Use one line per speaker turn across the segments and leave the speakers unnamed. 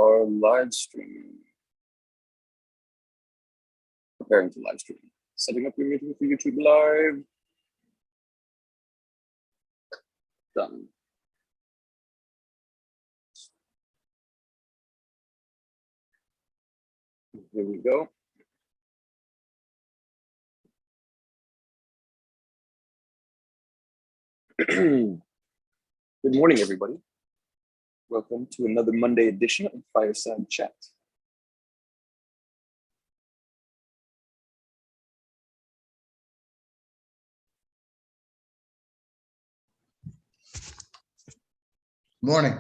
are live streaming. Preparing to live stream. Setting up your meeting for YouTube Live. Done. Here we go. Good morning, everybody. Welcome to another Monday edition of Fireside Chat.
Morning.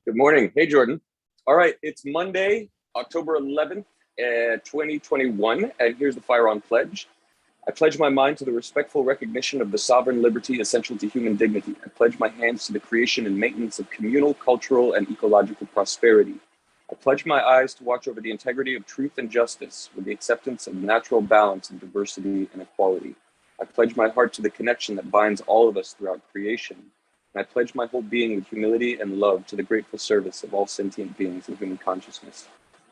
Good morning. Hey, Jordan. All right, it's Monday, October 11th, 2021, and here's the Fire On Pledge. I pledge my mind to the respectful recognition of the sovereign liberty essential to human dignity. I pledge my hands to the creation and maintenance of communal, cultural, and ecological prosperity. I pledge my eyes to watch over the integrity of truth and justice with the acceptance of natural balance and diversity and equality. I pledge my heart to the connection that binds all of us throughout creation. And I pledge my whole being with humility and love to the grateful service of all sentient beings in human consciousness.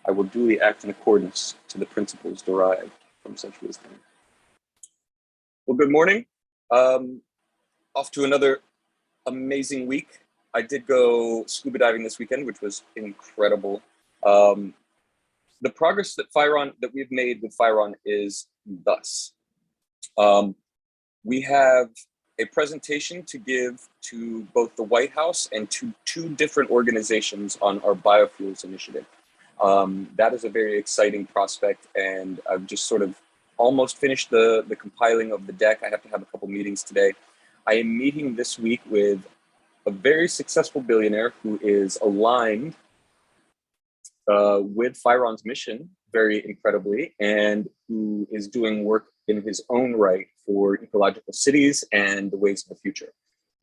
I will duly act in accordance to the principles derived from such wisdom. Well, good morning. Off to another amazing week. I did go scuba diving this weekend, which was incredible. The progress that we've made with Fireon is thus. We have a presentation to give to both the White House and to two different organizations on our biofuels initiative. That is a very exciting prospect, and I've just sort of almost finished the compiling of the deck. I have to have a couple meetings today. I am meeting this week with a very successful billionaire who is aligned with Fireon's mission very incredibly, and who is doing work in his own right for ecological cities and the ways of the future.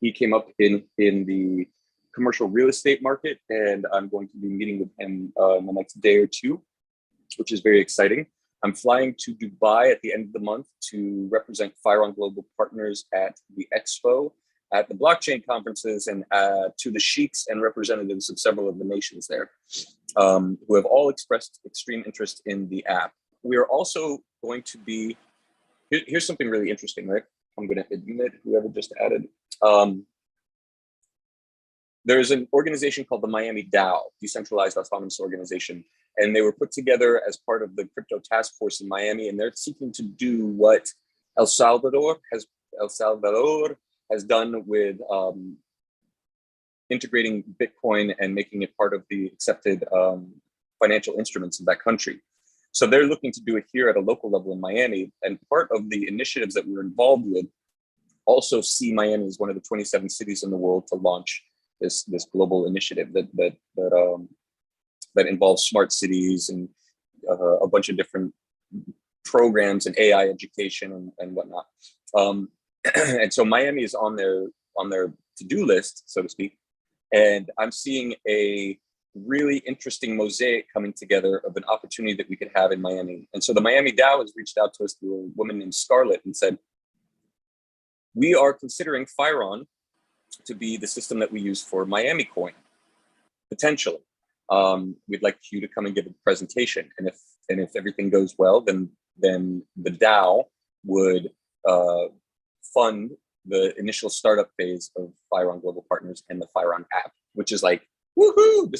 He came up in the commercial real estate market, and I'm going to be meeting with him in the next day or two, which is very exciting. I'm flying to Dubai at the end of the month to represent Fireon Global Partners at the Expo, at the blockchain conferences, and to the sheiks and representatives of several of the nations there, who have all expressed extreme interest in the app. We are also going to be, here's something really interesting, right? I'm going to admit whoever just added. There's an organization called the Miami DAO, Decentralized Autonomous Organization, and they were put together as part of the crypto task force in Miami, and they're seeking to do what El Salvador has done with integrating Bitcoin and making it part of the accepted financial instruments of that country. So they're looking to do it here at a local level in Miami, and part of the initiatives that we're involved with also see Miami as one of the 27 cities in the world to launch this global initiative that involves smart cities and a bunch of different programs and AI education and whatnot. And so Miami is on their to-do list, so to speak. And I'm seeing a really interesting mosaic coming together of an opportunity that we could have in Miami. And so the Miami DAO has reached out to us through a woman named Scarlett and said, we are considering Fireon to be the system that we use for Miami Coin, potentially. We'd like you to come and give a presentation. And if everything goes well, then the DAO would fund the initial startup phase of Fireon Global Partners and the Fireon app, which is like, woohoo!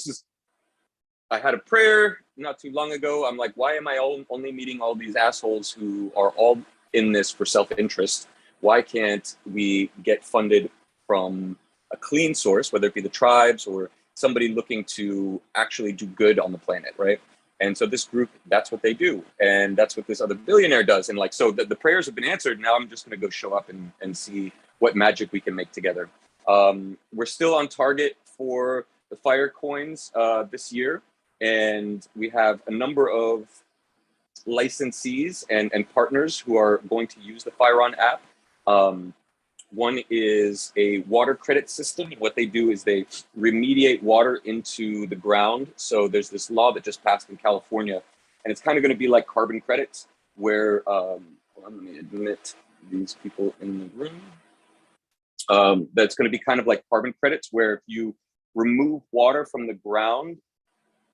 I had a prayer not too long ago. I'm like, why am I only meeting all these assholes who are all in this for self-interest? Why can't we get funded from a clean source, whether it be the tribes or somebody looking to actually do good on the planet, right? And so this group, that's what they do. And that's what this other billionaire does. And like, so the prayers have been answered. Now I'm just gonna go show up and see what magic we can make together. We're still on target for the Fire coins this year. And we have a number of licensees and partners who are going to use the Fireon app. One is a water credit system. What they do is they remediate water into the ground. So there's this law that just passed in California, and it's kind of going to be like carbon credits, where hold on, let me admit these people in the room. That's going to be kind of like carbon credits, where if you remove water from the ground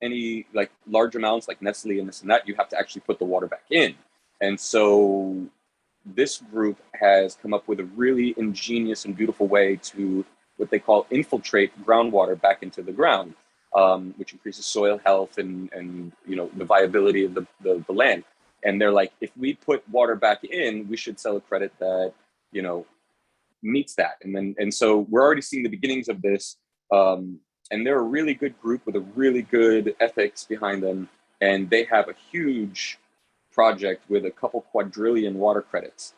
any like large amounts like Nestle and this and that, you have to actually put the water back in. And so this group has come up with a really ingenious and beautiful way to what they call infiltrate groundwater back into the ground, which increases soil health and you know, the viability of the land. And they're like, if we put water back in, we should sell a credit that, you know, meets that. And so we're already seeing the beginnings of this. And they're a really good group with a really good ethics behind them. And they have a huge project with a couple quadrillion water credits.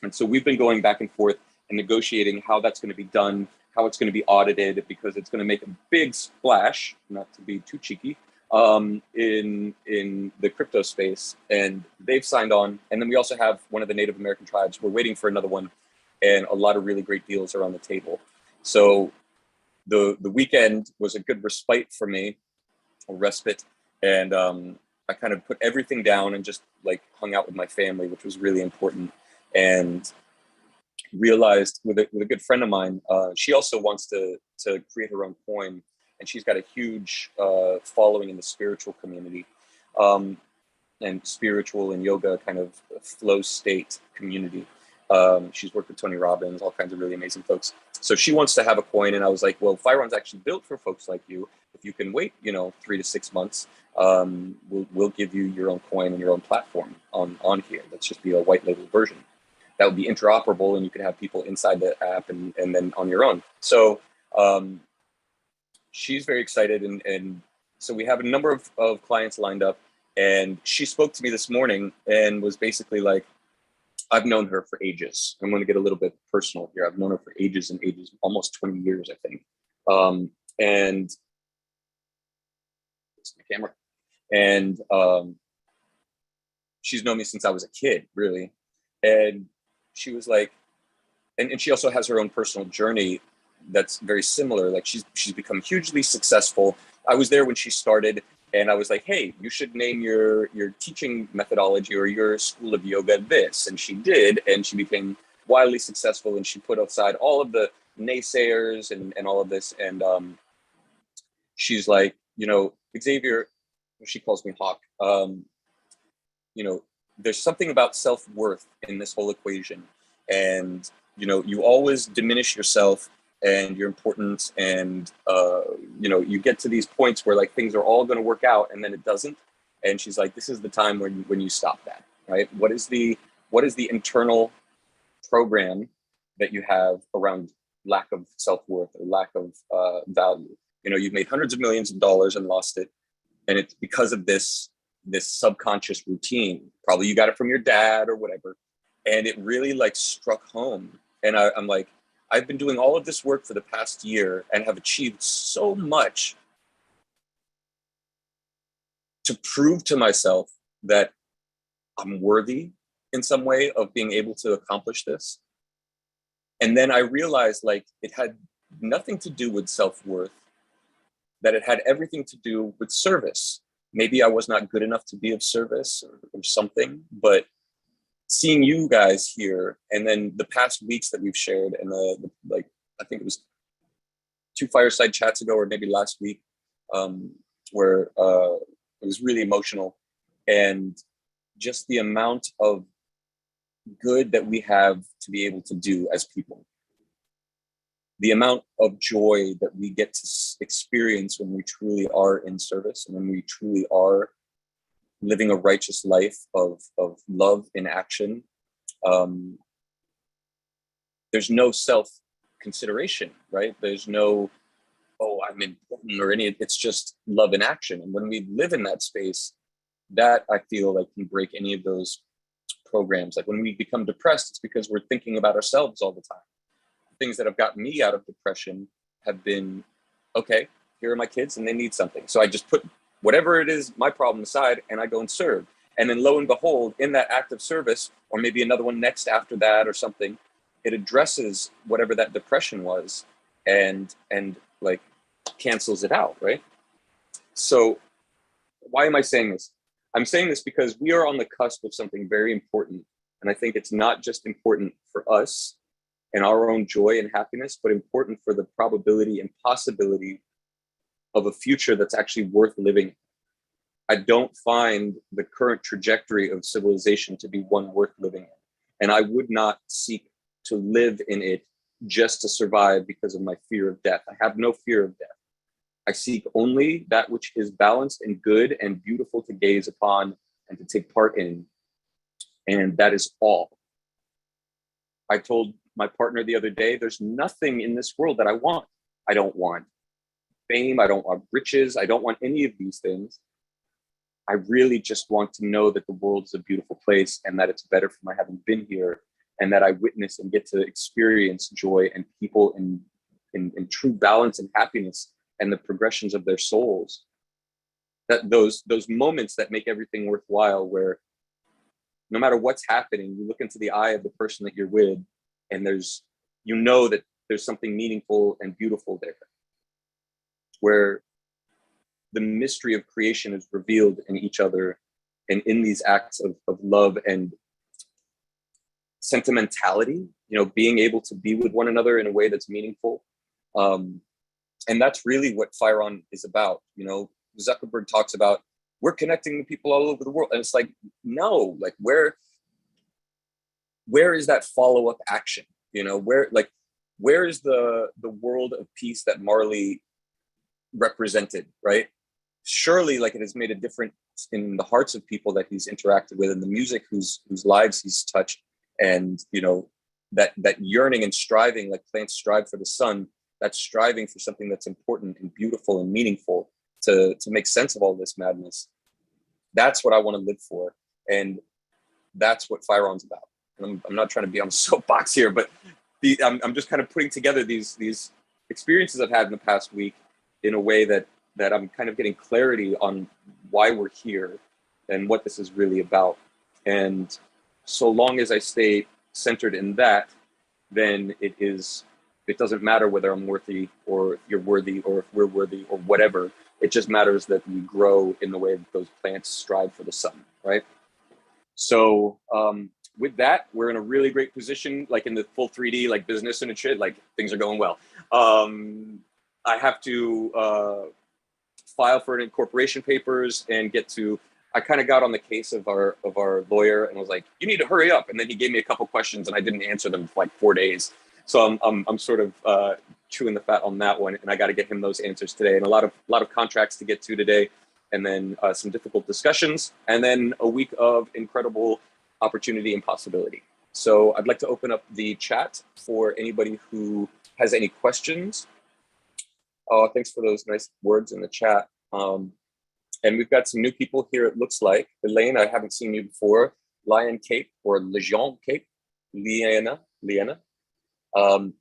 And so we've been going back and forth and negotiating how that's going to be done, how it's going to be audited, because it's going to make a big splash, not to be too cheeky, in the crypto space. And they've signed on. And then we also have one of the Native American tribes. We're waiting for another one, and a lot of really great deals are on the table. So the weekend was a good respite for me, a respite. And I kind of put everything down and just like hung out with my family, which was really important. And realized with a good friend of mine, she also wants to create her own coin, and she's got a huge following in the spiritual community, and spiritual and yoga kind of flow state community. She's worked with Tony Robbins, all kinds of really amazing folks. So she wants to have a coin, and I was like, well, Firon's actually built for folks like you. If you can wait, you know, 3 to 6 months, we'll give you your own coin and your own platform on here. Let's just be a white label version that would be interoperable, and you could have people inside the app and then on your own. So she's very excited, and so we have a number of clients lined up. And she spoke to me this morning and was basically like, I've known her for ages. I'm going to get a little bit personal here. I've known her for ages and ages, almost 20 years, I think. And it's my camera. And she's known me since I was a kid, really. And she was like, and she also has her own personal journey that's very similar. Like she's become hugely successful. I was there when she started, and I was like, hey, you should name your teaching methodology or your school of yoga this. And she did, and she became wildly successful, and she put aside all of the naysayers and all of this. And she's like, you know, Xavier, she calls me Hawk, you know, there's something about self-worth in this whole equation. And, you know, you always diminish yourself and your importance. And, you know, you get to these points where like things are all going to work out, and then it doesn't. And she's like, this is the time when you stop that, right? What is the internal program that you have around lack of self-worth or lack of value? You know, you've made hundreds of millions of dollars and lost it. And it's because of this subconscious routine. Probably you got it from your dad or whatever. And it really like struck home. And I'm like, I've been doing all of this work for the past year and have achieved so much to prove to myself that I'm worthy in some way of being able to accomplish this. And then I realized like it had nothing to do with self-worth, that it had everything to do with service. Maybe I was not good enough to be of service or something, but seeing you guys here, and then the past weeks that we've shared, and the like, I think it was 2 Fireside Chats ago, or maybe last week, where it was really emotional, and just the amount of good that we have to be able to do as people. The amount of joy that we get to experience when we truly are in service, and when we truly are living a righteous life of love in action. There's no self-consideration, right? There's no, oh, I'm important or any, it's just love in action. And when we live in that space, that I feel like can break any of those programs. Like when we become depressed, it's because we're thinking about ourselves all the time. Things that have gotten me out of depression have been, okay, here are my kids and they need something. So I just put whatever it is, my problem aside, and I go and serve. And then lo and behold, in that act of service, or maybe another one next after that or something, it addresses whatever that depression was and like cancels it out, right? So why am I saying this? I'm saying this because we are on the cusp of something very important. And I think it's not just important for us and our own joy and happiness, but important for the probability and possibility of a future that's actually worth living I don't find the current trajectory of civilization to be one worth living in. And I would not seek to live in it just to survive because of my fear of death. I have no fear of death. I seek only that which is balanced and good and beautiful to gaze upon and to take part in. And that is all. I told my partner the other day, there's nothing in this world that I want. I don't want fame. I don't want riches. I don't want any of these things. I really just want to know that the world is a beautiful place and that it's better for my having been here, and that I witness and get to experience joy and people in true balance and happiness and the progressions of their souls. That those moments that make everything worthwhile, where no matter what's happening, you look into the eye of the person that you're with, and you know that there's something meaningful and beautiful there, where the mystery of creation is revealed in each other and in these acts of love and sentimentality, being able to be with one another in a way that's meaningful. And that's really what Phiron is about. Zuckerberg talks about, we're connecting with people all over the world. And it's like, no, like where is that follow-up action? Where is the world of peace that Marley represented, right? Surely, like, it has made a difference in the hearts of people that he's interacted with, and the music whose lives he's touched, and that yearning and striving, like plants strive for the sun, that striving for something that's important and beautiful and meaningful to make sense of all this madness. That's what I want to live for, and that's what Phiron's about. And I'm not trying to be on a soapbox here, but I'm just kind of putting together these experiences I've had in the past week in a way that I'm kind of getting clarity on why we're here and what this is really about. And so long as I stay centered in that, then it doesn't matter whether I'm worthy or if you're worthy or if we're worthy or whatever. It just matters that we grow in the way that those plants strive for the sun, right? So with that, we're in a really great position, like in the full 3D, like business and shit, like things are going well. I have to file for incorporation papers and I kind of got on the case of our lawyer and was like, you need to hurry up. And then he gave me a couple questions and I didn't answer them for like 4 days. So I'm sort of chewing the fat on that one, and I got to get him those answers today, and a lot of contracts to get to today, and then some difficult discussions, and then a week of incredible opportunity and possibility. So I'd like to open up the chat for anybody who has any questions. Oh, thanks for those nice words in the chat. And we've got some new people here, it looks like. Elaine, I haven't seen you before. Lion Cape or Lejean Cape, Liana.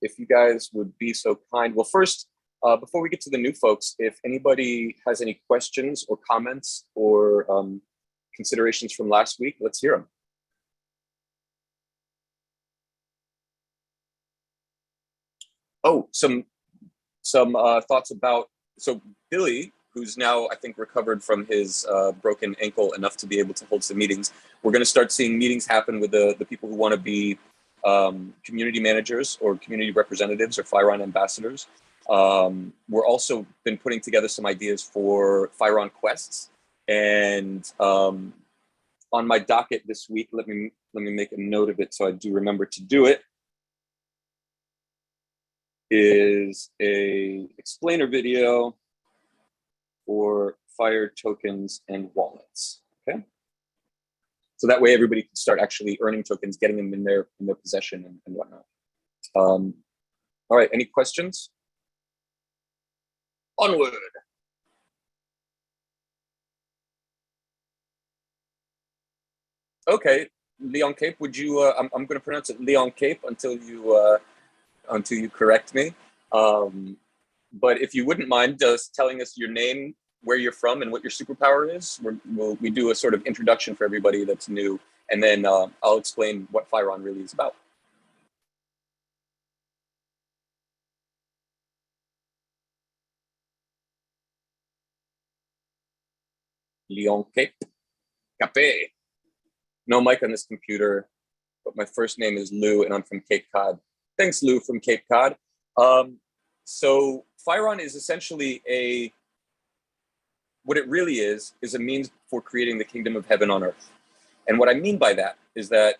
If you guys would be so kind. Well, first, before we get to the new folks, if anybody has any questions or comments or considerations from last week, let's hear them. Oh, some thoughts about, so Billy, who's now, I think, recovered from his broken ankle enough to be able to hold some meetings. We're going to start seeing meetings happen with the people who want to be community managers or community representatives or Phiron ambassadors. We're also been putting together some ideas for Phiron quests. And on my docket this week, let me make a note of it so I do remember to do it, is a explainer video for Fire tokens and wallets. Okay, so that way everybody can start actually earning tokens, getting them in their possession and whatnot. All right, any questions? Onward. Okay, Leon Cape, would you? I'm going to pronounce it Leon Cape until you correct me. But if you wouldn't mind just telling us your name, where you're from, and what your superpower is, we do a sort of introduction for everybody that's new, and then I'll explain what Phiron really is about. Leon Cape. Cape. No mic on this computer, but my first name is Lou, and I'm from Cape Cod. Thanks, Lou, from Cape Cod. So Phiron is essentially what it really is a means for creating the kingdom of heaven on earth. And what I mean by that is that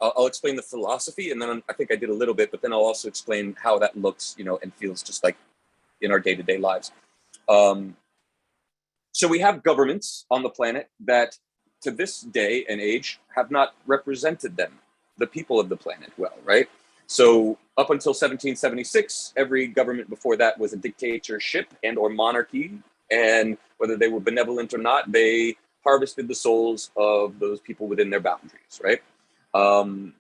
I'll explain the philosophy, and then I think I did a little bit, but then I'll also explain how that looks, and feels just like in our day-to-day lives. So we have governments on the planet that to this day and age have not represented them, the people of the planet, well, right? So up until 1776, every government before that was a dictatorship and or monarchy. And whether they were benevolent or not, they harvested the souls of those people within their boundaries, right? When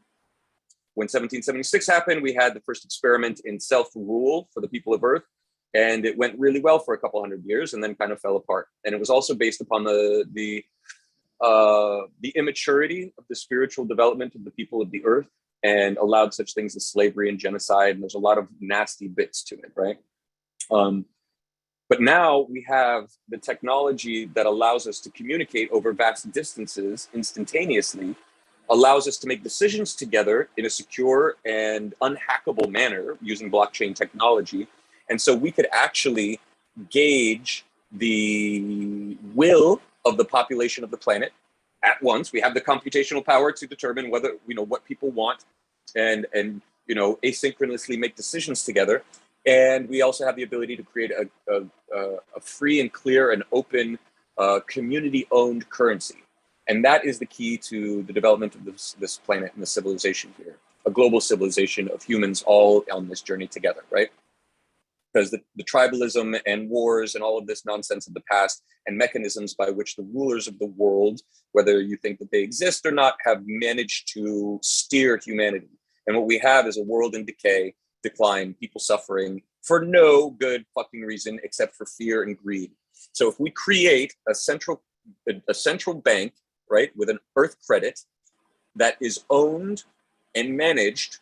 1776 happened, we had the first experiment in self-rule for the people of Earth. And it went really well for a couple hundred years and then kind of fell apart. And it was also based upon the immaturity of the spiritual development of the people of the earth, and allowed such things as slavery and genocide. And there's a lot of nasty bits to it, right? But now we have the technology that allows us to communicate over vast distances instantaneously, allows us to make decisions together in a secure and unhackable manner using blockchain technology. And so we could actually gauge the will of the population of the planet at once. We have the computational power to determine whether, what people want and asynchronously make decisions together. And we also have the ability to create a free and clear and open community-owned currency. And that is the key to the development of this planet and the civilization here, a global civilization of humans all on this journey together, right? Because the tribalism and wars and all of this nonsense of the past and mechanisms by which the rulers of the world, whether you think that they exist or not, have managed to steer humanity. And what we have is a world in decline, people suffering for no good fucking reason except for fear and greed. So if we create a central bank, right, with an earth credit that is owned and managed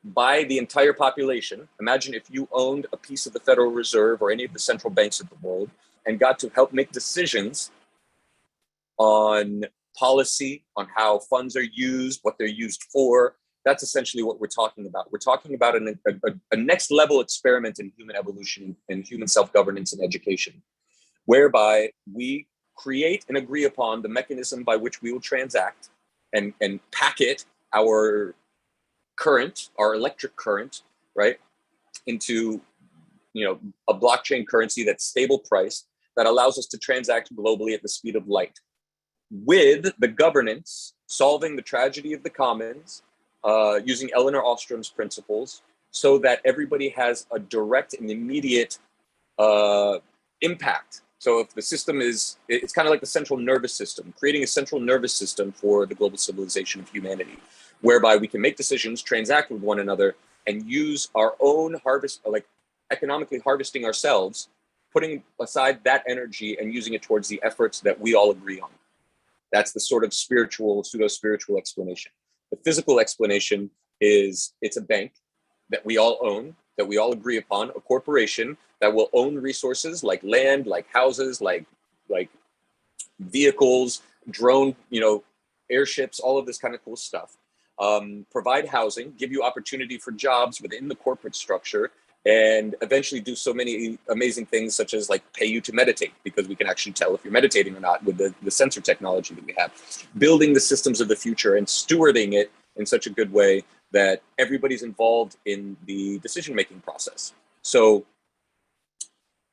by the entire population. Imagine if you owned a piece of the Federal Reserve or any of the central banks of the world and got to help make decisions on policy, on how funds are used, what they're used for. That's essentially what we're talking about. We're talking about a next level experiment in human evolution and human self-governance and education, whereby we create and agree upon the mechanism by which we will transact and packet our current, our electric current, right, into a blockchain currency that's stable priced, that allows us to transact globally at the speed of light, with the governance solving the tragedy of the commons, using Eleanor Ostrom's principles, so that everybody has a direct and immediate impact. So if the system it's kind of like the central nervous system, creating a central nervous system for the global civilization of humanity, whereby we can make decisions, transact with one another, and use our own harvest, like economically harvesting ourselves, putting aside that energy and using it towards the efforts that we all agree on. That's the sort of pseudo-spiritual explanation. The physical explanation is it's a bank that we all own, that we all agree upon, a corporation that will own resources like land, like houses, like vehicles, drone, airships, all of this kind of cool stuff. Provide housing, give you opportunity for jobs within the corporate structure, and eventually do so many amazing things, such as like pay you to meditate, because we can actually tell if you're meditating or not with the sensor technology that we have. Building the systems of the future and stewarding it in such a good way that everybody's involved in the decision-making process. So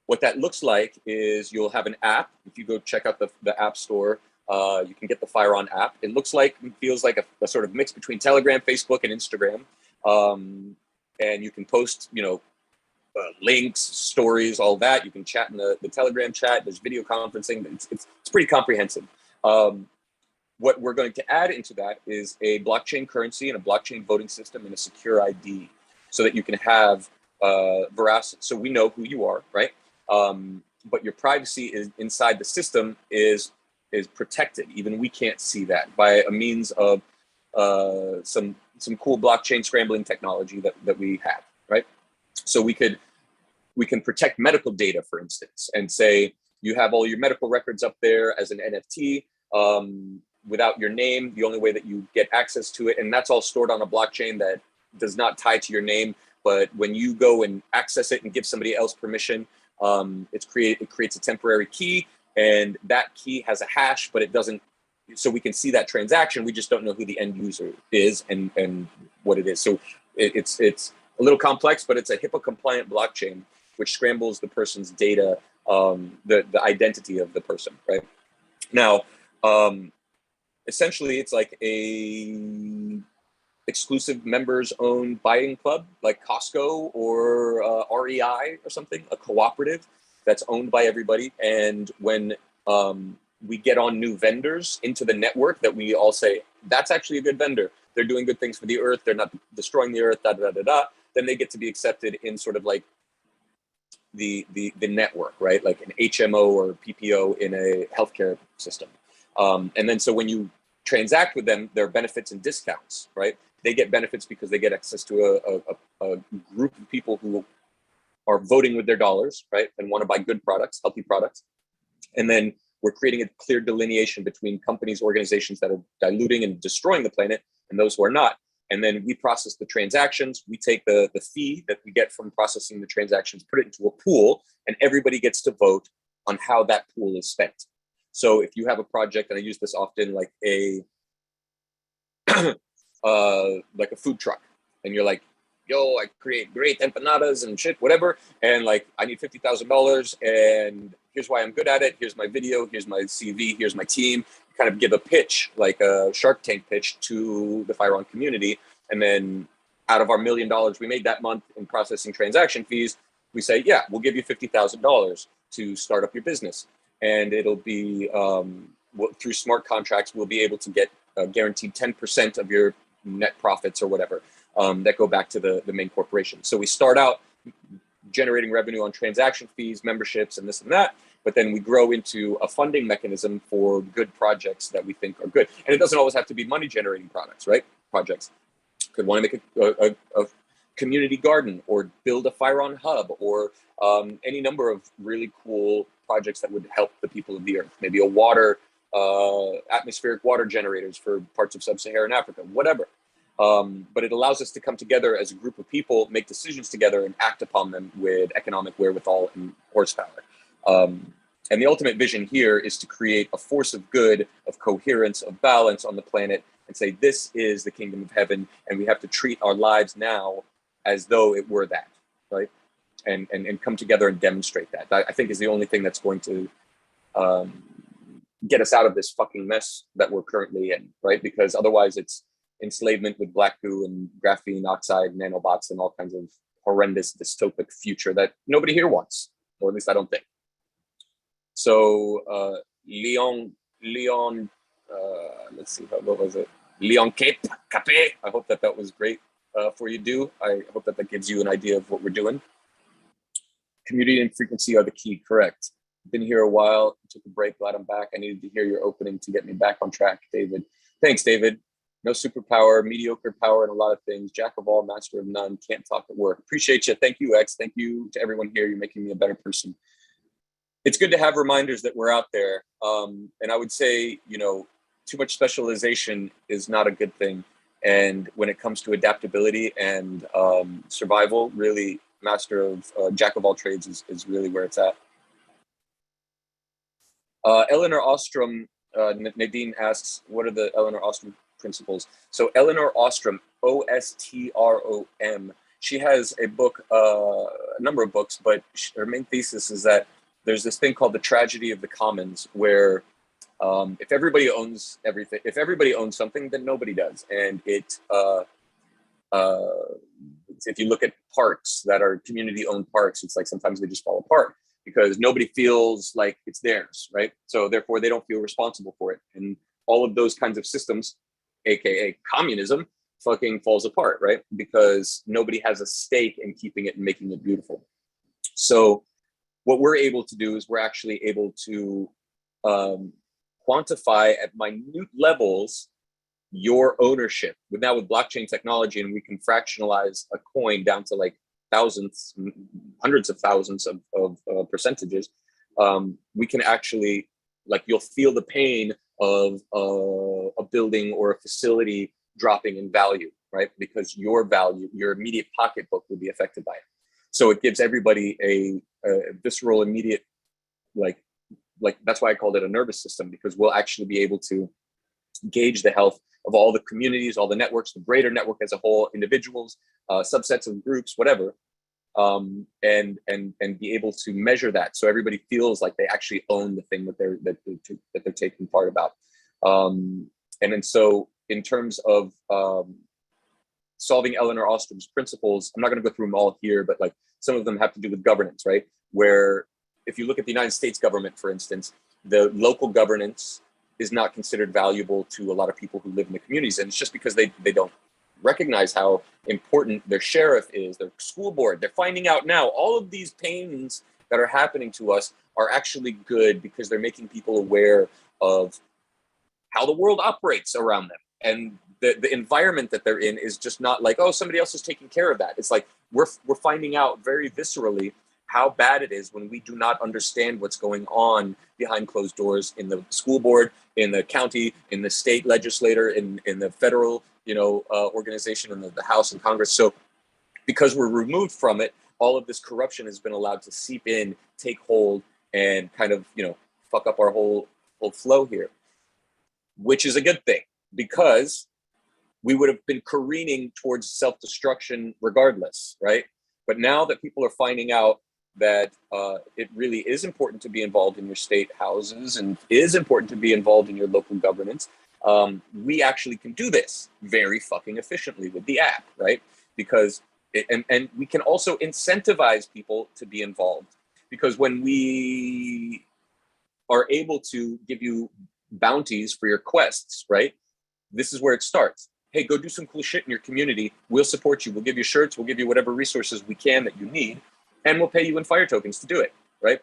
what that looks like is you'll have an app. If you go check out the App Store, you can get the FireOn app. It looks like, feels like a sort of mix between Telegram, Facebook, and Instagram. And you can post, links, stories, all that. You can chat in the Telegram chat. There's video conferencing. It's pretty comprehensive. What we're going to add into that is a blockchain currency and a blockchain voting system and a secure ID, so that you can have veracity. So we know who you are, right? But your privacy is inside the system is protected. Even we can't see that by a means of some cool blockchain scrambling technology that we have, right? So we can protect medical data, for instance, and say you have all your medical records up there as an NFT without your name. The only way that you get access to it, and that's all stored on a blockchain that does not tie to your name. But when you go and access it and give somebody else permission, it creates a temporary key And that key has a hash, but it doesn't, so we can see that transaction. We just don't know who the end user is and what it is. So it's a little complex, but it's a HIPAA compliant blockchain, which scrambles the person's data, the identity of the person, right? Now, essentially it's like a exclusive members owned buying club like Costco or REI or something, a cooperative that's owned by everybody. And when we get on new vendors into the network that we all say, that's actually a good vendor, they're doing good things for the earth, they're not destroying the earth, then they get to be accepted in sort of like the network, right? Like an HMO or PPO in a healthcare system. And then so when you transact with them, there are benefits and discounts, right? They get benefits because they get access to a group of people who are voting with their dollars, right? And want to buy good products, healthy products. And then we're creating a clear delineation between companies, organizations that are diluting and destroying the planet and those who are not. And then we process the transactions. We take the fee that we get from processing the transactions, put it into a pool, and everybody gets to vote on how that pool is spent. So if you have a project, and I use this often, like a food truck, and you're like, yo, I create great empanadas and shit, whatever, and like I need $50,000, and here's why I'm good at it. Here's my video. Here's my CV. Here's my team. Kind of give a pitch, like a Shark Tank pitch, to the Firon community, and then out of our $1 million we made that month in processing transaction fees, we say, yeah, we'll give you $50,000 to start up your business, and it'll be through smart contracts. We'll be able to get guaranteed 10% of your net profits or whatever that go back to the main corporation. So we start out generating revenue on transaction fees, memberships, and this and that, but then we grow into a funding mechanism for good projects that we think are good. And it doesn't always have to be money generating products, right? Projects could want to make a community garden or build a Firon hub or any number of really cool projects that would help the people of the earth. Maybe a water, atmospheric water generators for parts of sub-Saharan Africa, whatever. But it allows us to come together as a group of people, make decisions together, and act upon them with economic wherewithal and horsepower. And the ultimate vision here is to create a force of good, of coherence, of balance on the planet, and say, this is the kingdom of heaven, and we have to treat our lives now as though it were that, right? And come together and demonstrate that. I think is the only thing that's going to get us out of this fucking mess that we're currently in, right? Because otherwise it's enslavement with black goo and graphene oxide, nanobots, and all kinds of horrendous dystopic future that nobody here wants, or at least I don't think. So Leon, let's see, what was it? Leon Cape, I hope that was great for you, Do. I hope that gives you an idea of what we're doing. Community and frequency are the key, correct. Been here a while, took a break, glad I'm back. I needed to hear your opening to get me back on track, David. Thanks, David. No superpower, mediocre power in a lot of things. Jack of all, master of none, can't talk at work. Appreciate you. Thank you, X. Thank you to everyone here. You're making me a better person. It's good to have reminders that we're out there. And I would say, too much specialization is not a good thing. And when it comes to adaptability and survival, really, master of jack of all trades is really where it's at. Eleanor Ostrom, Nadine asks, what are the Eleanor Ostrom principles? So Eleanor Ostrom, Ostrom, she has a book, a number of books, but her main thesis is that there's this thing called the tragedy of the commons, where if everybody owns everything, if everybody owns something, then nobody does. And if you look at parks that are community-owned parks, it's like sometimes they just fall apart because nobody feels like it's theirs, right? So therefore, they don't feel responsible for it. And all of those kinds of systems, aka communism, fucking falls apart, right? Because nobody has a stake in keeping it and making it beautiful. So what we're able to do is we're actually able to quantify at minute levels your ownership with blockchain technology, and we can fractionalize a coin down to like thousands, hundreds of thousands of percentages. We can actually, like, you'll feel the pain of a building or a facility dropping in value, right? Because your value, your immediate pocketbook will be affected by it. So it gives everybody a visceral, immediate, like, like, that's why I called it a nervous system, because we'll actually be able to gauge the health of all the communities, all the networks, the greater network as a whole, individuals, subsets of groups, whatever, and be able to measure that, so everybody feels like they actually own the thing that they're taking part about. And then so in terms of solving Eleanor Ostrom's principles, I'm not going to go through them all here, but like some of them have to do with governance, right? Where if you look at the United States government, for instance, the local governance is not considered valuable to a lot of people who live in the communities. And it's just because they don't recognize how important their sheriff is, their school board. They're finding out now all of these pains that are happening to us are actually good because they're making people aware of how the world operates around them. And the environment that they're in is just not like, oh, somebody else is taking care of that. It's like we're finding out very viscerally how bad it is when we do not understand what's going on behind closed doors in the school board, in the county, in the state legislator, in the federal, organization, in the House and Congress. So because we're removed from it, all of this corruption has been allowed to seep in, take hold, and kind of, fuck up our whole flow here, which is a good thing, because we would have been careening towards self-destruction regardless, right? But now that people are finding out that it really is important to be involved in your state houses and is important to be involved in your local governance, we actually can do this very fucking efficiently with the app, right? Because and we can also incentivize people to be involved, because when we are able to give you bounties for your quests, right? This is where it starts. Hey, go do some cool shit in your community. We'll support you. We'll give you shirts. We'll give you whatever resources we can that you need. And we'll pay you in fire tokens to do it, right?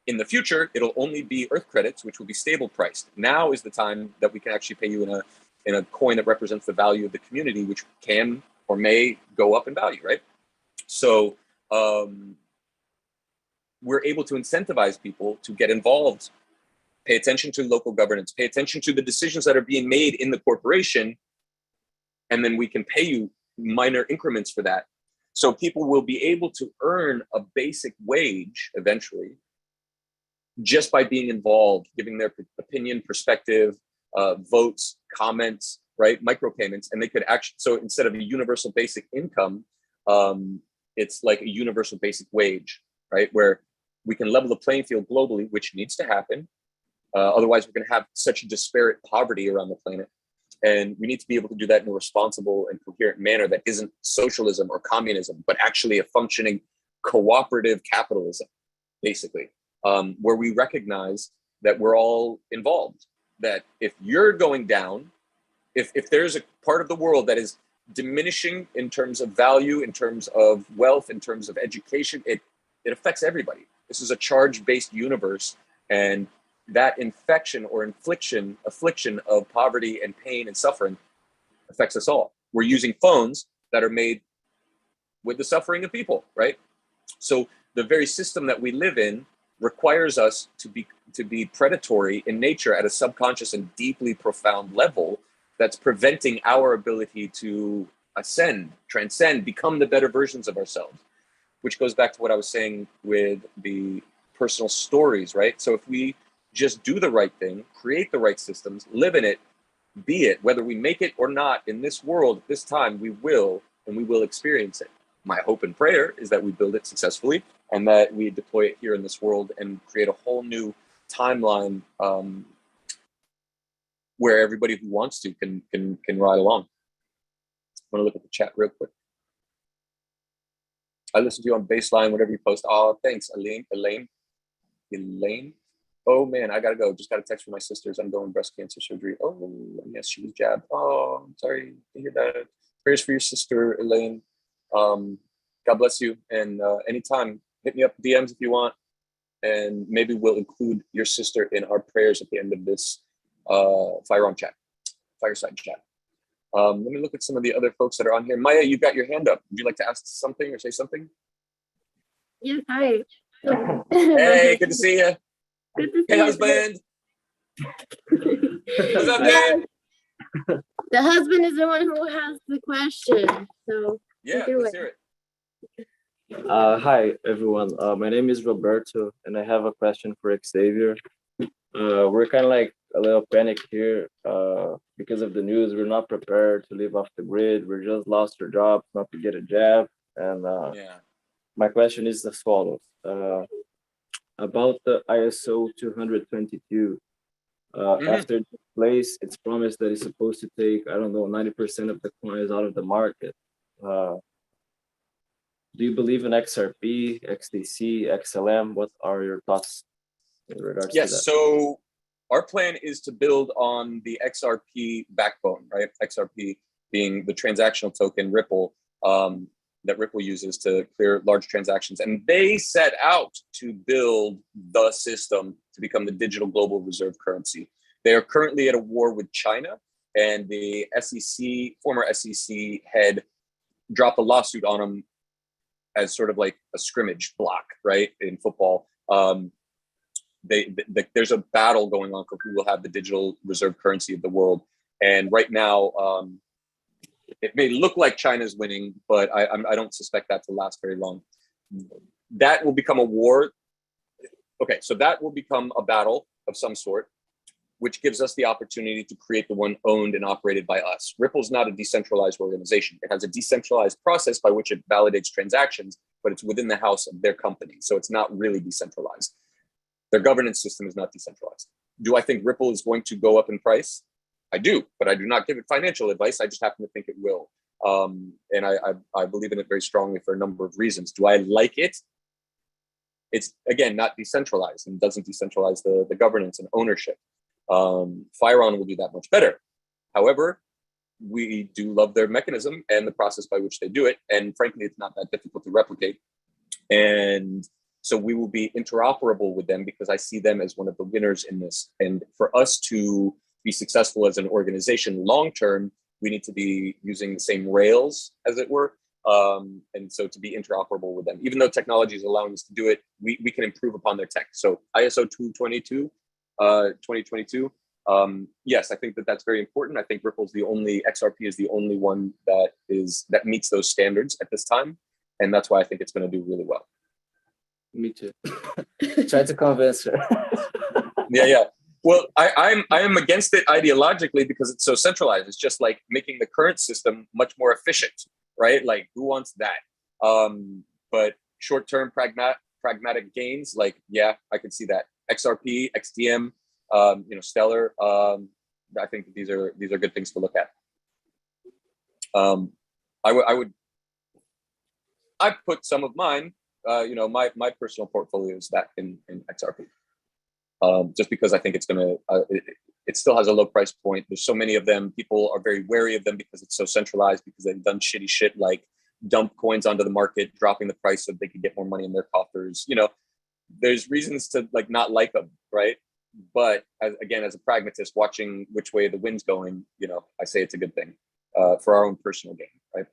In the future, it'll only be Earth credits, which will be stable priced. Now is the time that we can actually pay you in a coin that represents the value of the community, which can or may go up in value, right? So we're able to incentivize people to get involved, pay attention to local governance, pay attention to the decisions that are being made in the corporation, and then we can pay you minor increments for that. So people will be able to earn a basic wage eventually just by being involved, giving their opinion, perspective, votes, comments, right? Micropayments. And they could actually, so instead of a universal basic income, it's like a universal basic wage, right? Where we can level the playing field globally, which needs to happen. Otherwise, we're going to have such disparate poverty around the planet. And we need to be able to do that in a responsible and coherent manner that isn't socialism or communism, but actually a functioning cooperative capitalism, basically, where we recognize that we're all involved. That if you're going down, if there's a part of the world that is diminishing in terms of value, in terms of wealth, in terms of education, it affects everybody. This is a charge-based universe, and that infection or affliction of poverty and pain and suffering affects us all. We're using phones that are made with the suffering of people, right? So the very system that we live in requires us to be predatory in nature at a subconscious and deeply profound level that's preventing our ability to ascend, transcend, become the better versions of ourselves, which goes back to what I was saying with the personal stories, right? So if we just do the right thing, create the right systems, live in it, be it, whether we make it or not in this world at this time, we will, and we will experience it. My hope and prayer is that we build it successfully and that we deploy it here in this world and create a whole new timeline where everybody who wants to can ride along. I want to look at the chat real quick. I listen to you on Baseline, whatever you post. Oh, thanks, Elaine. Oh man, I gotta go. Just got a text from my sisters. I'm going breast cancer surgery. Oh, yes, she was jabbed. Oh, I'm sorry to hear that. Prayers for your sister, Elaine. God bless you. And anytime, hit me up DMs if you want. And maybe we'll include your sister in our prayers at the end of this Fireside Chat. Let me look at some of the other folks that are on here. Maya, you got your hand up. Would you like to ask something or say something?
Yes, hi.
Hey, good to see you.
Good to see
Hey,
you.
husband. What's up, man?
The husband is the one who has the question. So
Yeah, let's hear it.
Hi, everyone. My name is Roberto, and I have a question for Xavier. we're kind of like a little panic here because of the news. We're not prepared to live off the grid. We just lost our jobs not to get a jab. And my question is as follows. About the ISO 222, after this place, it's promised that it's supposed to take, I don't know, 90% of the coins out of the market. Do you believe in XRP, XDC, XLM? What are your thoughts in regards to that?
Yes, so our plan is to build on the XRP backbone, right? XRP being the transactional token Ripple that Ripple uses to clear large transactions. And they set out to build the system to become the digital global reserve currency. They are currently at a war with China, and the SEC, former SEC head, dropped a lawsuit on them as sort of like a scrimmage block, right, in football. There's a battle going on for who will have the digital reserve currency of the world. And right now, it may look like China's winning, but I don't suspect that to last very long. That will become a war. Okay, so that will become a battle of some sort, which gives us the opportunity to create the one owned and operated by us. Ripple's not a decentralized organization. It has a decentralized process by which it validates transactions, but it's within the house of their company. So it's not really decentralized. Their governance system is not decentralized. Do I think Ripple is going to go up in price? I do, but I do not give it financial advice. I just happen to think it will. And I believe in it very strongly for a number of reasons. Do I like it? It's, again, not decentralized and doesn't decentralize the governance and ownership. Firon will do that much better. However, we do love their mechanism and the process by which they do it. And frankly, it's not that difficult to replicate. And so we will be interoperable with them because I see them as one of the winners in this. And for us to be successful as an organization long-term, we need to be using the same rails, as it were. And so to be interoperable with them, even though technology is allowing us to do it, we can improve upon their tech. So ISO 222, 2022. Yes, I think that's very important. I think Ripple's XRP is the only one that meets those standards at this time. And that's why I think it's going to do really well.
Me too. Try to convince her.
Yeah. Well, I am against it ideologically because it's so centralized. It's just like making the current system much more efficient, right? Like, who wants that? But short-term pragmatic gains, like, yeah, I can see that. XRP, XDM, Stellar. I think these are good things to look at. I put some of mine, my personal portfolio is that in XRP. Just because I think it's it still has a low price point. There's so many of them. People are very wary of them because it's so centralized, because they've done shitty shit like dump coins onto the market, dropping the price so they can get more money in their coffers. There's reasons to not like them, right? But as a pragmatist, watching which way the wind's going, I say it's a good thing for our own personal gain, right?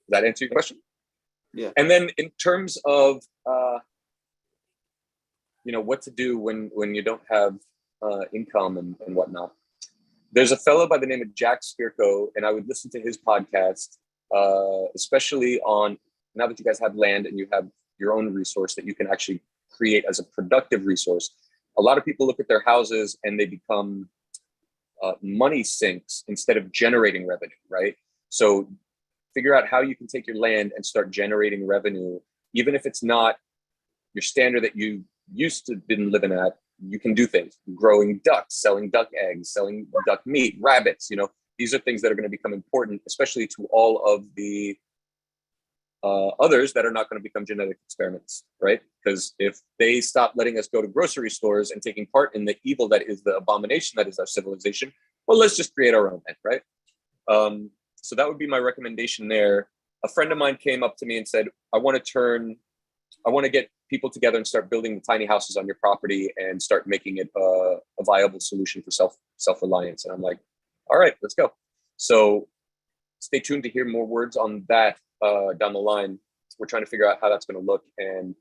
Does that answer your question?
Yeah.
And then in terms of what to do when you don't have income and whatnot. There's a fellow by the name of Jack Spirko, and I would listen to his podcast, especially on, now that you guys have land and you have your own resource that you can actually create as a productive resource. A lot of people look at their houses and they become money sinks instead of generating revenue, right? So figure out how you can take your land and start generating revenue, even if it's not your standard that you used to been living at. You can do things, growing ducks, selling duck eggs, selling duck meat, rabbits. These are things that are going to become important, especially to all of the others that are not going to become genetic experiments, right? Because if they stop letting us go to grocery stores and taking part in the evil that is the abomination that is our civilization, well, let's just create our own, right? So that would be my recommendation there. A friend of mine came up to me and said, I want to get people together and start building the tiny houses on your property and start making it a viable solution for self-reliance. And I'm like, all right, let's go. So stay tuned to hear more words on that down the line. We're trying to figure out how that's going to look. And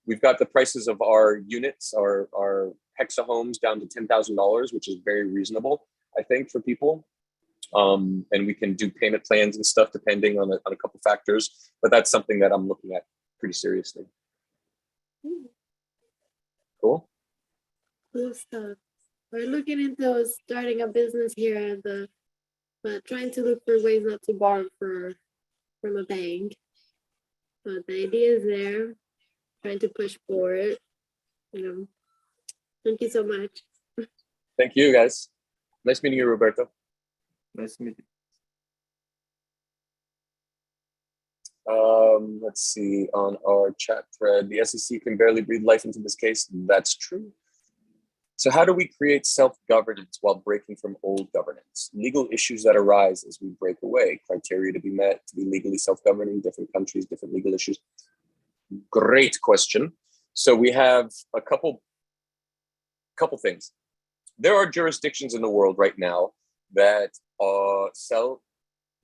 we've got the prices of our units, our hexa homes, down to $10,000, which is very reasonable, I think, for people. And we can do payment plans and stuff depending on a couple factors. But that's something that I'm looking at pretty seriously. Cool.
Cool stuff. We're looking into starting a business here at but trying to look for ways not to borrow from a bank. But the idea is there. Trying to push for it. Thank you so much.
Thank you, guys. Nice meeting you, Roberto.
Nice to meet you.
Let's see, on our chat thread, the SEC can barely breathe life into this case. That's true. So how do we create self-governance while breaking from old governance? Legal issues that arise as we break away, criteria to be met to be legally self-governing, different countries, different legal issues. Great question. So we have a couple things. There are jurisdictions in the world right now that sell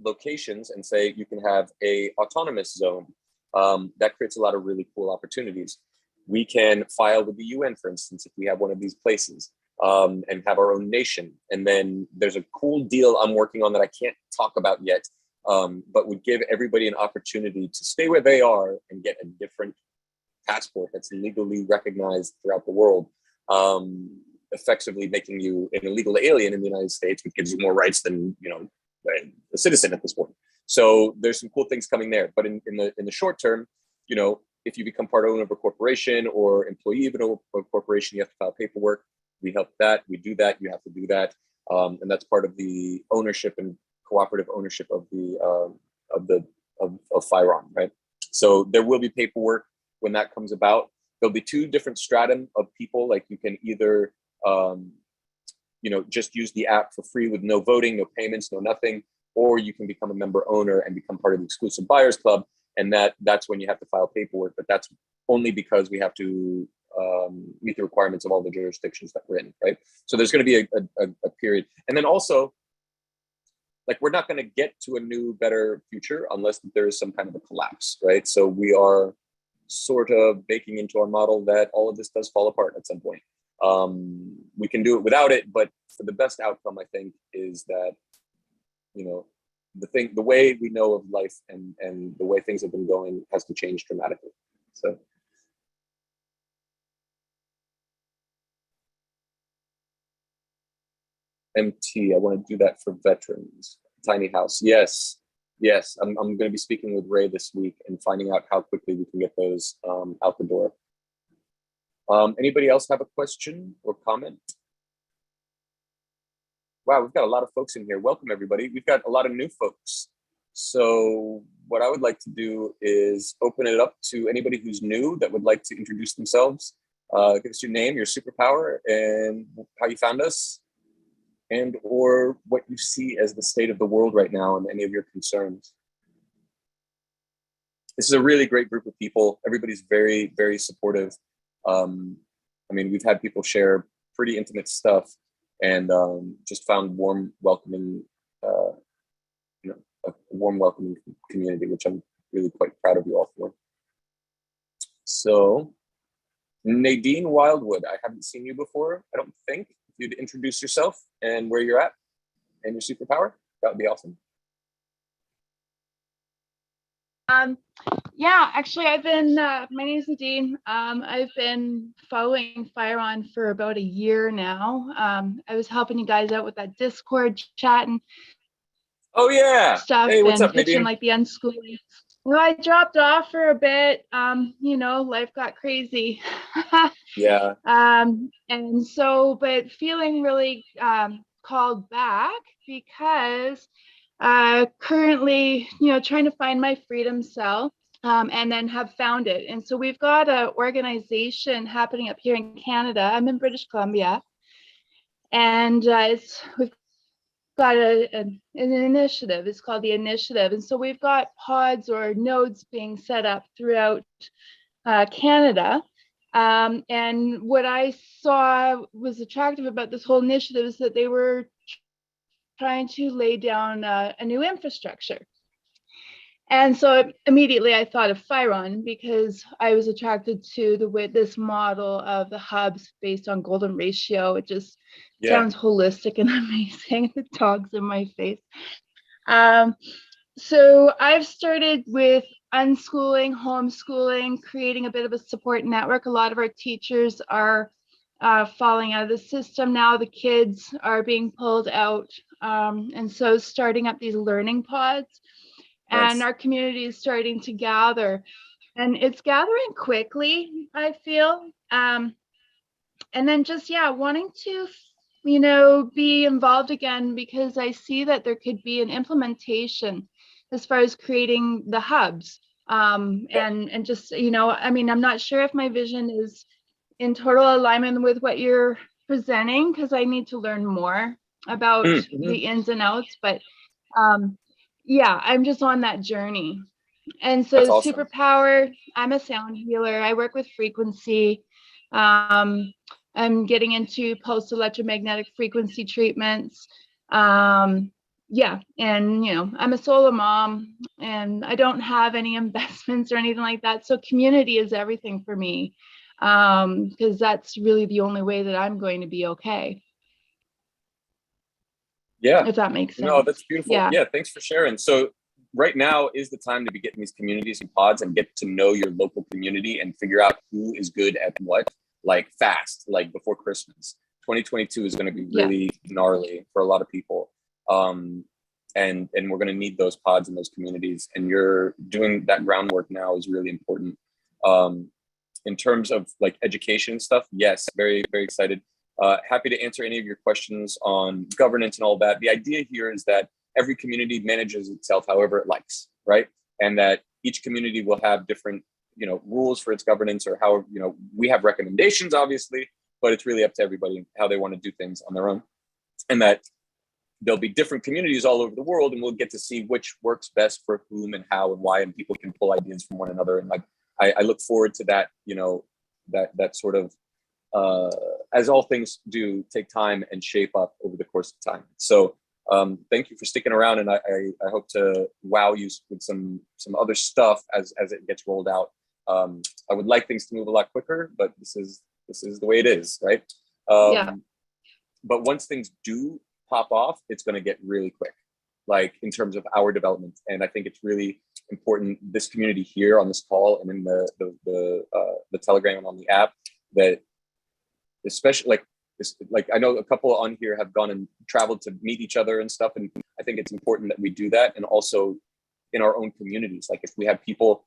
locations and say you can have a autonomous zone. That creates a lot of really cool opportunities. We can file with the UN, for instance, if we have one of these places, and have our own nation. And then there's a cool deal I'm working on that I can't talk about yet, but would give everybody an opportunity to stay where they are and get a different passport that's legally recognized throughout the world, effectively making you an illegal alien in the United States, which gives you more rights than a citizen at this point. So there's some cool things coming there. But in the short term, if you become part owner of a corporation or employee of a corporation, you have to file paperwork. We help that. We do that. You have to do that, and that's part of the ownership and cooperative ownership of Firon, right? So there will be paperwork when that comes about. There'll be two different stratum of people. Like you can either just use the app for free with no voting, no payments, no nothing, or you can become a member owner and become part of the exclusive buyers club. And that's when you have to file paperwork, but that's only because we have to meet the requirements of all the jurisdictions that we're in, right? So there's going to be a period. And then also, like, we're not going to get to a new, better future unless there is some kind of a collapse, right? So we are sort of baking into our model that all of this does fall apart at some point. We can do it without it, but for the best outcome, I think, is that, the way we know of life and the way things have been going has to change dramatically. So. MT, I want to do that for veterans. Tiny house, yes. I'm going to be speaking with Ray this week and finding out how quickly we can get those out the door. Anybody else have a question or comment? Wow, we've got a lot of folks in here. Welcome, everybody. We've got a lot of new folks. So what I would like to do is open it up to anybody who's new that would like to introduce themselves. Give us your name, your superpower, and how you found us, and or what you see as the state of the world right now and any of your concerns. This is a really great group of people. Everybody's very, very supportive. We've had people share pretty intimate stuff, and just found warm, welcoming, a warm, welcoming community, which I'm really quite proud of you all for. So, Nadine Wildwood, I haven't seen you before, I don't think. If you'd introduce yourself and where you're at and your superpower, that would be awesome.
Yeah, actually, my name is Nadine. I've been following Firon for about a year now. I was helping you guys out with that Discord chat and stuff.
Hey, what's
and
up, Nadine?
Like the unschooling. Well, I dropped off for a bit. Life got crazy.
Yeah.
And so, but feeling really called back because currently, trying to find my freedom cell. And then have found it. And so we've got an organization happening up here in Canada. I'm in British Columbia. And we've got an initiative. It's called the Initiative. And so we've got pods or nodes being set up throughout Canada. And what I saw was attractive about this whole initiative is that they were trying to lay down a new infrastructure. And so immediately I thought of Firon because I was attracted to this model of the hubs based on golden ratio. It just sounds holistic and amazing. The dog's in my face. So I've started with unschooling, homeschooling, creating a bit of a support network. A lot of our teachers are falling out of the system now. The kids are being pulled out. And so starting up these learning pods, and
Nice.
our community is starting to gather. And it's gathering quickly, I feel. And then just, yeah, wanting to, be involved again, because I see that there could be an implementation as far as creating the hubs. And just, I'm not sure if my vision is in total alignment with what you're presenting, because I need to learn more about the ins and outs. But yeah, I'm just on that journey. And so
That's awesome.
superpower, I'm a sound healer. I work with frequency. I'm getting into pulse electromagnetic frequency treatments. Yeah, and I'm a solo mom, and I don't have any investments or anything like that. So community is everything for me, because that's really the only way that I'm going to be okay.
Yeah.
If that makes sense.
No, that's beautiful.
Yeah.
Thanks for sharing. So right now is the time to be getting these communities and pods and get to know your local community and figure out who is good at what, like fast, like before Christmas. 2022 is going to be really gnarly for a lot of people. And we're going to need those pods in those communities, and you're doing that groundwork now is really important. In terms of like education stuff, yes, very, very excited. Happy to answer any of your questions on governance and all that. The idea here is that every community manages itself however it likes, right? And that each community will have different, rules for its governance, or how, we have recommendations, obviously, but it's really up to everybody how they want to do things on their own. And that there'll be different communities all over the world, and we'll get to see which works best for whom and how and why, and people can pull ideas from one another. And like, I look forward to that, that sort of, as all things do, take time and shape up over the course of time. So thank you for sticking around, and I hope to wow you with some other stuff as it gets rolled out. I would like things to move a lot quicker, but this is the way it is, right? But once things do pop off, it's going to get really quick, like in terms of our development. And I think it's really important, this community here on this call and in the Telegram and on the app, that especially like I know a couple on here have gone and traveled to meet each other and stuff, and I think it's important that we do that. And also in our own communities, like if we have people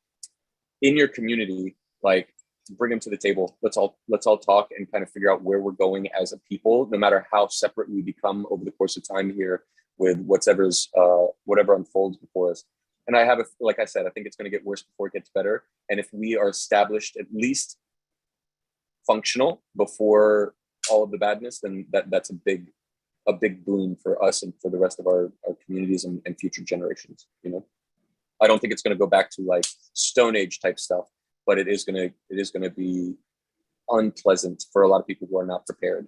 in your community, like bring them to the table, let's all talk and kind of figure out where we're going as a people, no matter how separate we become over the course of time here with whatever unfolds before us. And like I said, I think it's going to get worse before it gets better. And if we are established, at least functional before all of the badness, then that's a big boon for us and for the rest of our communities and future generations. I don't think it's going to go back to like Stone Age type stuff, but it is going to be unpleasant for a lot of people who are not prepared.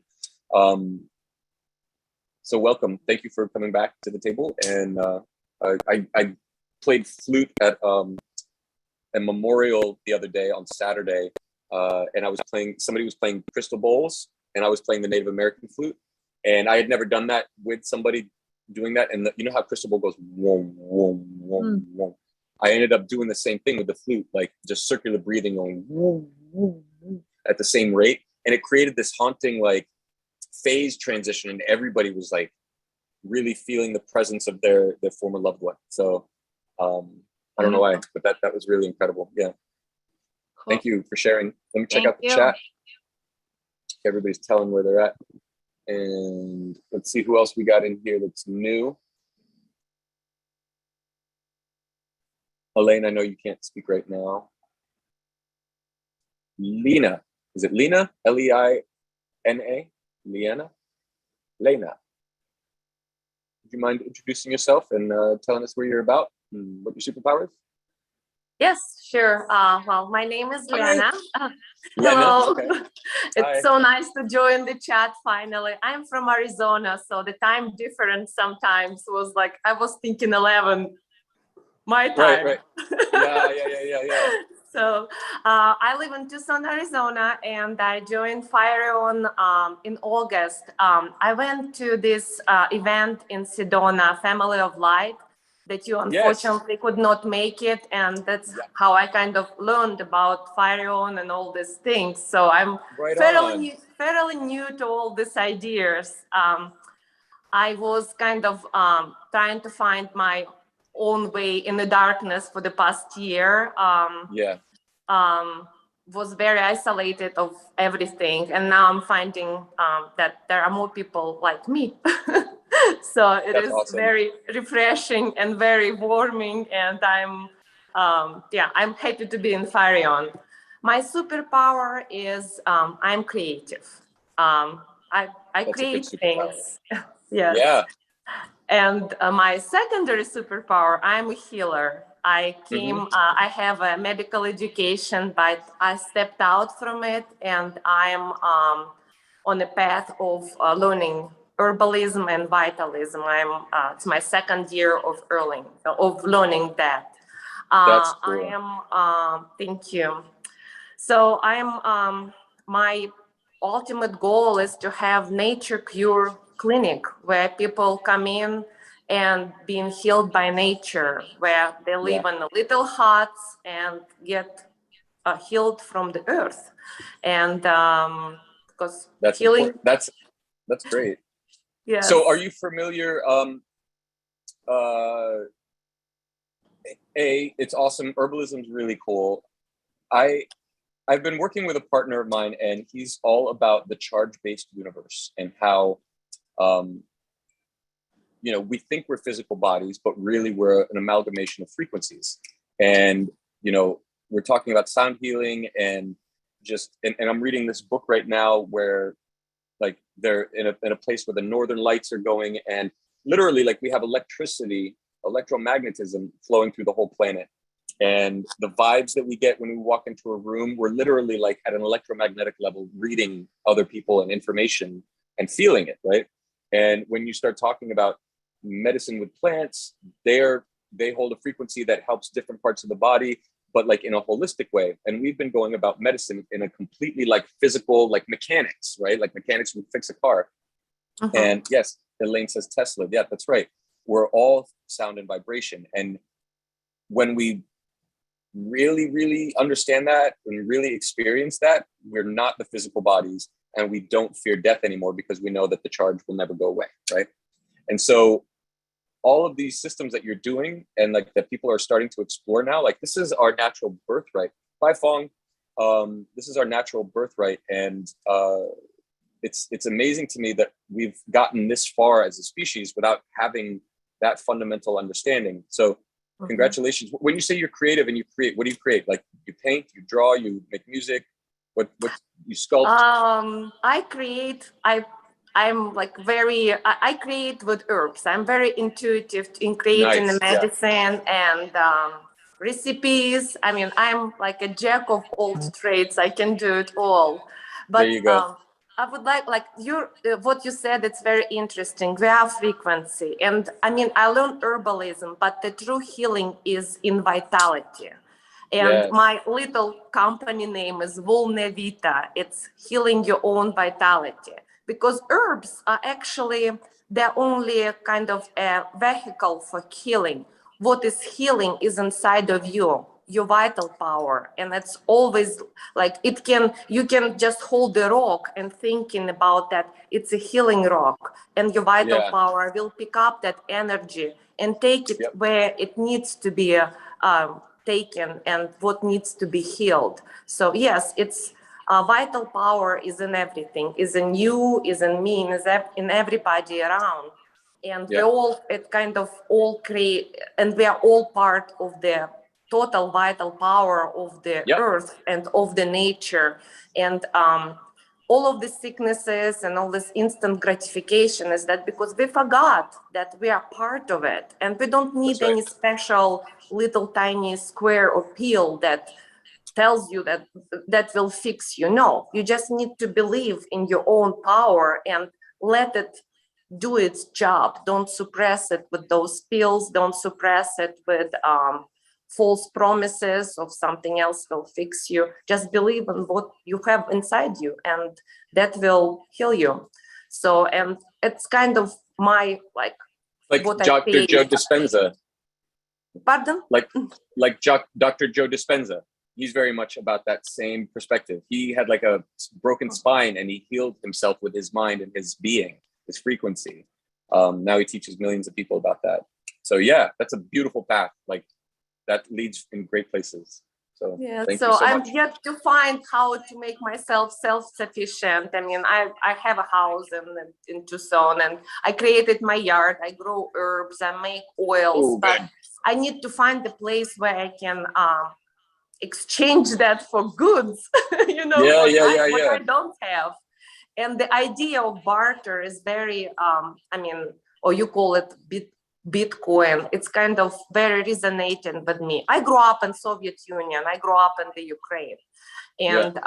So welcome. Thank you for coming back to the table. And I played flute at a memorial the other day on Saturday, and somebody was playing crystal bowls, and I was playing the Native American flute, and I had never done that with somebody doing that. And you know how crystal bowl goes, whoom, whoom, whoom, whoom. I ended up doing the same thing with the flute, like just circular breathing, going whoom, whoom, whoom, at the same rate. And it created this haunting like phase transition, and everybody was like really feeling the presence of their former loved one. So I don't know why, but that was really incredible. Yeah. Cool. Thank you for sharing. Let me check out the chat. Everybody's telling where they're at. And let's see who else we got in here that's new. Elaine, I know you can't speak right now. Lena, is it Lena? L-E-I-N-A? Liana? Lena. Would you mind introducing yourself and telling us where you're about and what your superpower is?
Yes, sure. Well, my name is Liana.
Lena,
hello.
okay.
It's
Hi.
so nice to join the chat finally. I'm from Arizona, so the time difference sometimes was like, I was thinking 11 my time.
Right. Yeah.
So I live in Tucson, Arizona, and I joined Fireon in August. I went to this event in Sedona, Family of Light, that you unfortunately could not make it, and that's how I kind of learned about Fireon and all these things. So I'm fairly fairly new to all these ideas. I was kind of trying to find my own way in the darkness for the past year. Was very isolated of everything, and now I'm finding that there are more people like me. So
That's
is
awesome.
very refreshing and very warming, and I'm happy to be in Farion. My superpower is I'm creative. I create things. Yes.
Yeah.
And my secondary superpower, I'm a healer. I have a medical education, but I stepped out from it, and I'm on a path of learning herbalism and vitalism. It's my second year of learning that.
That's cool.
I am, thank you. So my ultimate goal is to have nature cure clinic where people come in and being healed by nature, where they live in little huts and get healed from the earth. And because
that's
healing,
important. That's great.
Yes.
So are you familiar? It's awesome. Herbalism is really cool. I've been working with a partner of mine, and he's all about the charge-based universe and how, we think we're physical bodies, but really we're an amalgamation of frequencies. And, we're talking about sound healing and and I'm reading this book right now where like they're in a place where the northern lights are going, and literally like we have electromagnetism flowing through the whole planet. And the vibes that we get when we walk into a room, we're literally like at an electromagnetic level, reading other people and information and feeling it, right? And when you start talking about medicine with plants, they hold a frequency that helps different parts of the body, but like in a holistic way. And we've been going about medicine in a completely like physical, like mechanics, right? Like mechanics would fix a car. And yes, Elaine says Tesla. Yeah, that's right. We're all sound and vibration. And when we really, really understand that and really experience that, we're not the physical bodies, and we don't fear death anymore because we know that the charge will never go away, right? And so all of these systems that you're doing and like that people are starting to explore now, like this is our natural birthright. Bye, Fong. This is our natural birthright. And it's amazing to me that we've gotten this far as a species without having that fundamental understanding. So congratulations. When you say you're creative and you create, what do you create? Like you paint, you draw, you make music, what you sculpt?
I create with herbs. I'm very intuitive in creating the medicine and recipes. I mean, I'm like a jack of all trades. I can do it all. But
there you go.
I would like what you said, it's very interesting. We have frequency. And I mean, I learned herbalism, but the true healing is in vitality. And my little company name is Volne Vita. It's healing your own vitality. Because herbs are actually, they're only a kind of a vehicle for healing. What is healing is inside of you, your vital power. And it's always like you can just hold the rock and thinking about that it's a healing rock, and your vital power will pick up that energy and take it where it needs to be taken and what needs to be healed. So yes, it's vital power is in everything, is in you, is in me, is in everybody around. And we all create, and we are all part of the total vital power of the earth and of the nature. And all of the sicknesses and all this instant gratification is that because we forgot that we are part of it, and we don't need any special little tiny square or pill that tells you that will fix you. No, you just need to believe in your own power and let it do its job. Don't suppress it with those pills. Don't suppress it with false promises of something else will fix you. Just believe in what you have inside you, and that will heal you. So, and it's kind of my like what
Dr. Joe Dispenza.
Pardon?
Like Dr. Joe Dispenza. he's very much about that same perspective. He had like a broken spine and he healed himself with his mind and his being, his frequency. Now he teaches millions of people about that. So yeah, that's a beautiful path. Like that leads in great places. So
yeah,
thank
so
you so
I'm
much.
yet to find how to make myself self-sufficient. I mean, I have a house in Tucson, and I created my yard. I grow herbs, I make oils, but I need to find the place where I can exchange that for goods, you know, what I don't have. And the idea of barter is very, I mean, or you call it Bitcoin, it's kind of very resonating with me. I grew up in Soviet Union, I grew up in the Ukraine. And,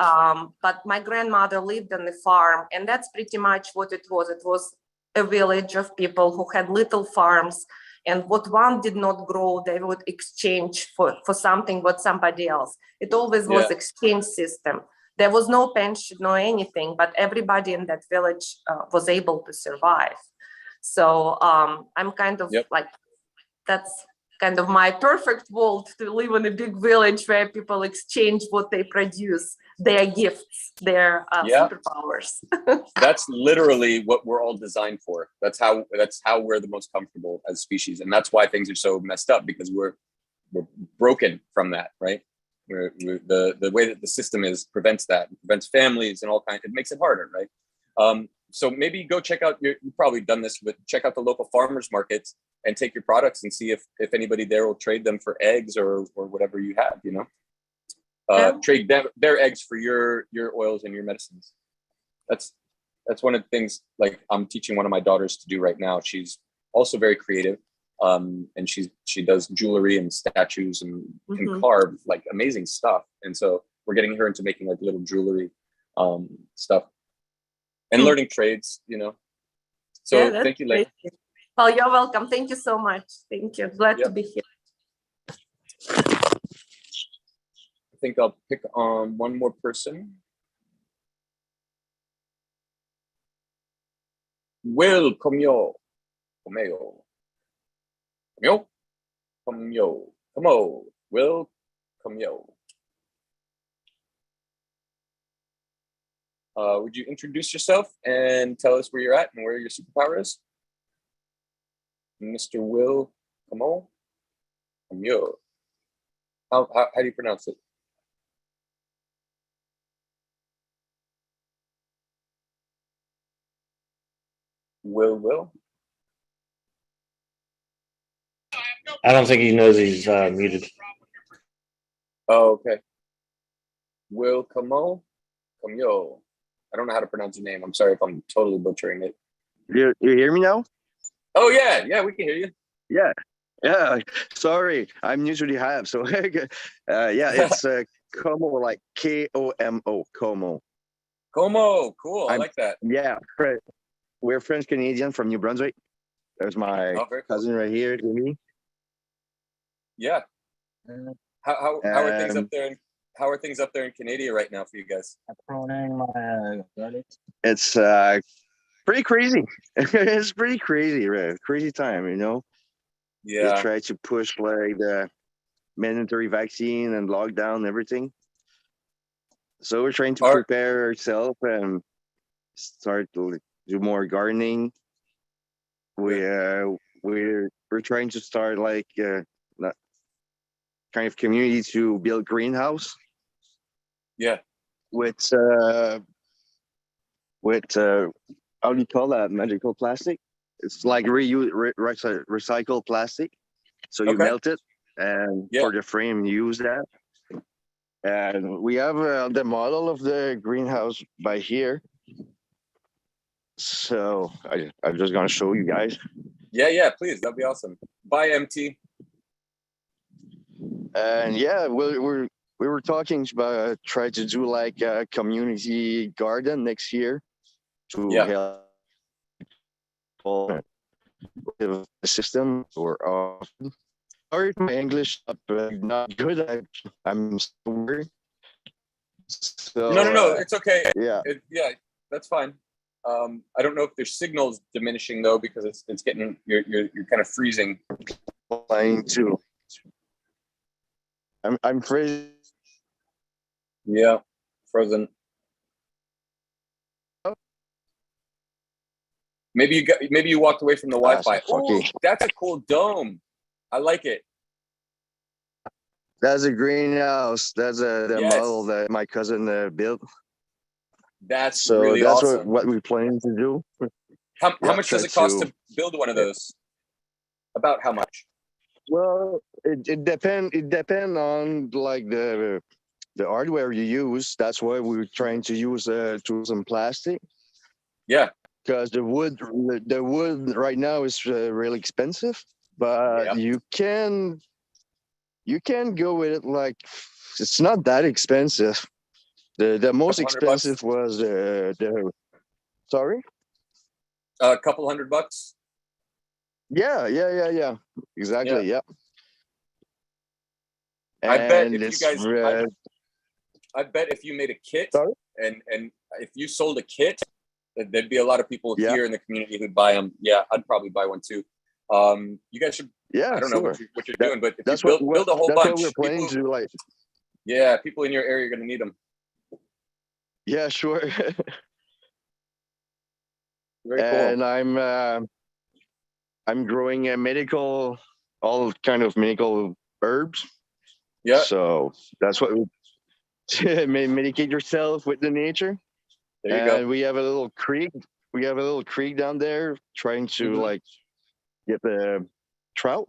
but my grandmother lived on the farm, and that's pretty much what it was. It was a village of people who had little farms, and what one did not grow, they would exchange for something with somebody else. It always was exchange system. There was no pension, no anything, but everybody in that village was able to survive. So I'm kind of like, that's kind of my perfect world, to live in a big village where people exchange what they produce, their gifts, their superpowers.
That's literally what we're all designed for. That's how we're the most comfortable as species, and that's why things are so messed up, because we're broken from that, right? The way that the system is prevents families and all kinds. It makes it harder, right? So maybe go check out you've probably done this, but check out the local farmers markets and take your products and see if anybody there will trade them for eggs or whatever you have, you know. Trade their eggs for your oils and your medicines. That's one of the things, like, I'm teaching one of my daughters to do right now. She's also very creative, and she does jewelry and statues and can carve like amazing stuff. And so we're getting her into making like little jewelry stuff and learning trades, you know. So thank you, Lane.
Well, you're welcome. Thank you so much. Thank you. Glad to be here.
I think I'll pick on one more person. Will Comyo. Comeo. Comyo? Comyo. Como. Will Comyo. Would you introduce yourself and tell us where you're at and where your superpower is? Mr. Will Como. Comyo. How do you pronounce it? Will?
I don't think he knows he's muted.
Oh, okay. Will Como. Comyo. I don't know how to pronounce your name. I'm sorry if I'm totally butchering it.
You hear me now?
Oh yeah, we can hear you.
Yeah. Sorry, I'm new to the app, so yeah, it's Como, like Komo, Como.
Como, cool. I like that.
Yeah, we're French Canadian from New Brunswick. There's my cousin right here to me.
Yeah. How are things up there? How are things up there in Canada right now for you guys?
It's pretty crazy. It's pretty crazy, right? Crazy time, you know.
Yeah.
They try to push like the mandatory vaccine and lockdown and everything. So we're trying to prepare ourselves and start to do more gardening. We're trying to start like kind of community to build greenhouse.
Yeah.
With how do you call that? Magical plastic. It's like recycled plastic. So you melt it, and for the frame, use that. And we have the model of the greenhouse by here. So I'm just gonna show you guys.
Yeah, please. That'd be awesome. Bye, MT.
And yeah, we were talking about try to do like a community garden next year to help the system. Or sorry, my English not good. I'm sorry. So,
no, it's okay.
Yeah,
that's fine. I don't know if their signal's diminishing though, because it's getting you're kind of freezing.
Trying to. I'm freezing.
Yeah, frozen. Maybe you walked away from the Wi-Fi. Oh, that's a cool dome. I like it.
That's a greenhouse. That's the model that my cousin built.
That's really
that's
awesome.
what we plan to do.
How much does it cost to build one of those? About how much?
Well, it depend on like the hardware you use. That's why we're trying to use some plastic.
Yeah.
Because the wood right now is really expensive, but you can go with it like it's not that expensive. The most expensive was the sorry.
A couple $100.
Yeah. Exactly. Yeah.
I bet if you guys, I bet if you made a kit and if you sold a kit, there'd be a lot of people here in the community who'd buy them. Yeah, I'd probably buy one too. You guys should.
Yeah,
I don't know what you're doing, but if you build a whole bunch,
what we're planning to do. Like,
yeah, people in your area are going to need them.
Yeah, sure.
Very cool.
And I'm growing all kind of medical herbs.
Yeah.
So that's what medicate yourself with the nature.
There you go.
We have a little creek. We have a little creek down there, trying to like get the trout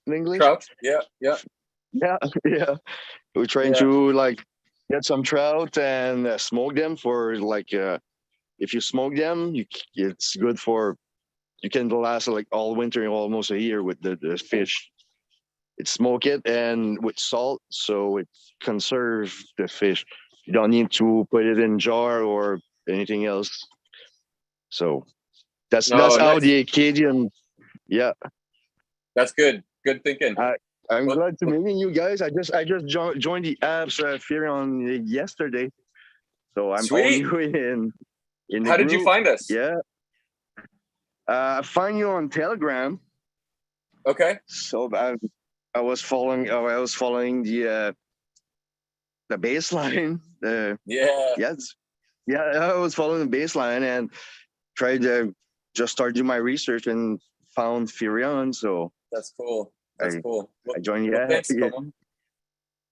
in English.
Trout. Yeah.
We're trying to like get some trout and smoke them for like if you smoke them, it's good for you can last like all winter, almost a year with the fish. It's smoke it and with salt, so it conserves the fish. You don't need to put it in jar or anything else. So that's how the Acadian. Yeah,
that's good. Good thinking.
I'm glad to meet you guys. I just joined the apps Firion yesterday, so I'm following you in the
How did you find us?
Yeah, I find you on Telegram.
Okay.
So I was following the baseline. I was following the baseline and tried to just start doing my research and found Firion. So
that's cool. That's cool.
I joined.
Thanks,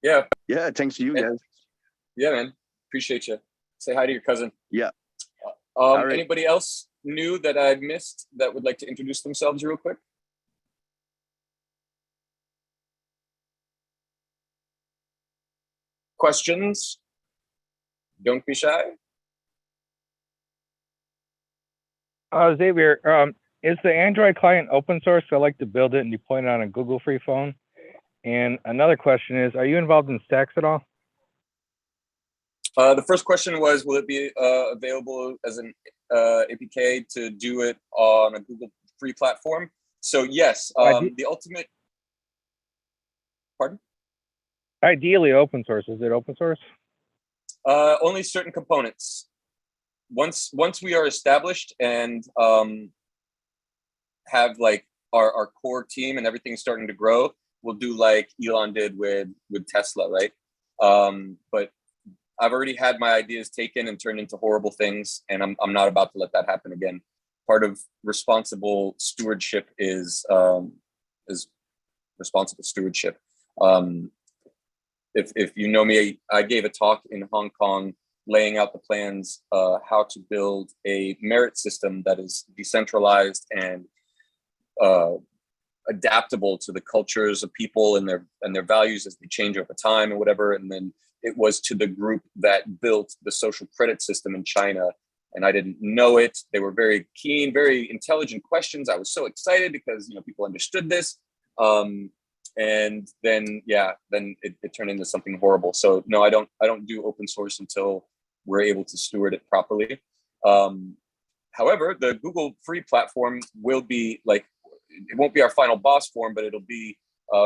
yeah.
Yeah. Thanks to you guys.
Yeah, man. Appreciate you. Say hi to your cousin.
Yeah.
Anybody else new that I missed that would like to introduce themselves real quick? Questions? Don't be shy.
Xavier, is the Android client open source? I like to build it and deploy it on a Google free phone. And another question is, are you involved in Stacks at all?
The first question was, will it be available as an APK to do it on a Google free platform? So yes, the ultimate. Pardon?
Ideally open source. Is it open source?
Only certain components. Once we are established and have like our core team and everything starting to grow, we'll do like Elon did with Tesla, right? But I've already had my ideas taken and turned into horrible things, and I'm not about to let that happen again. Part of responsible stewardship is responsible stewardship. If you know me, I gave a talk in Hong Kong laying out the plans how to build a merit system that is decentralized and adaptable to the cultures of people and their values as they change over time and whatever. And then it was to the group that built the social credit system in China, and I didn't know it. They were very keen, very intelligent questions. I was so excited because people understood this. And then it turned into something horrible. So no, I don't do open source until we're able to steward it properly. However, the Google free platform will be like, it won't be our final boss form, but it'll be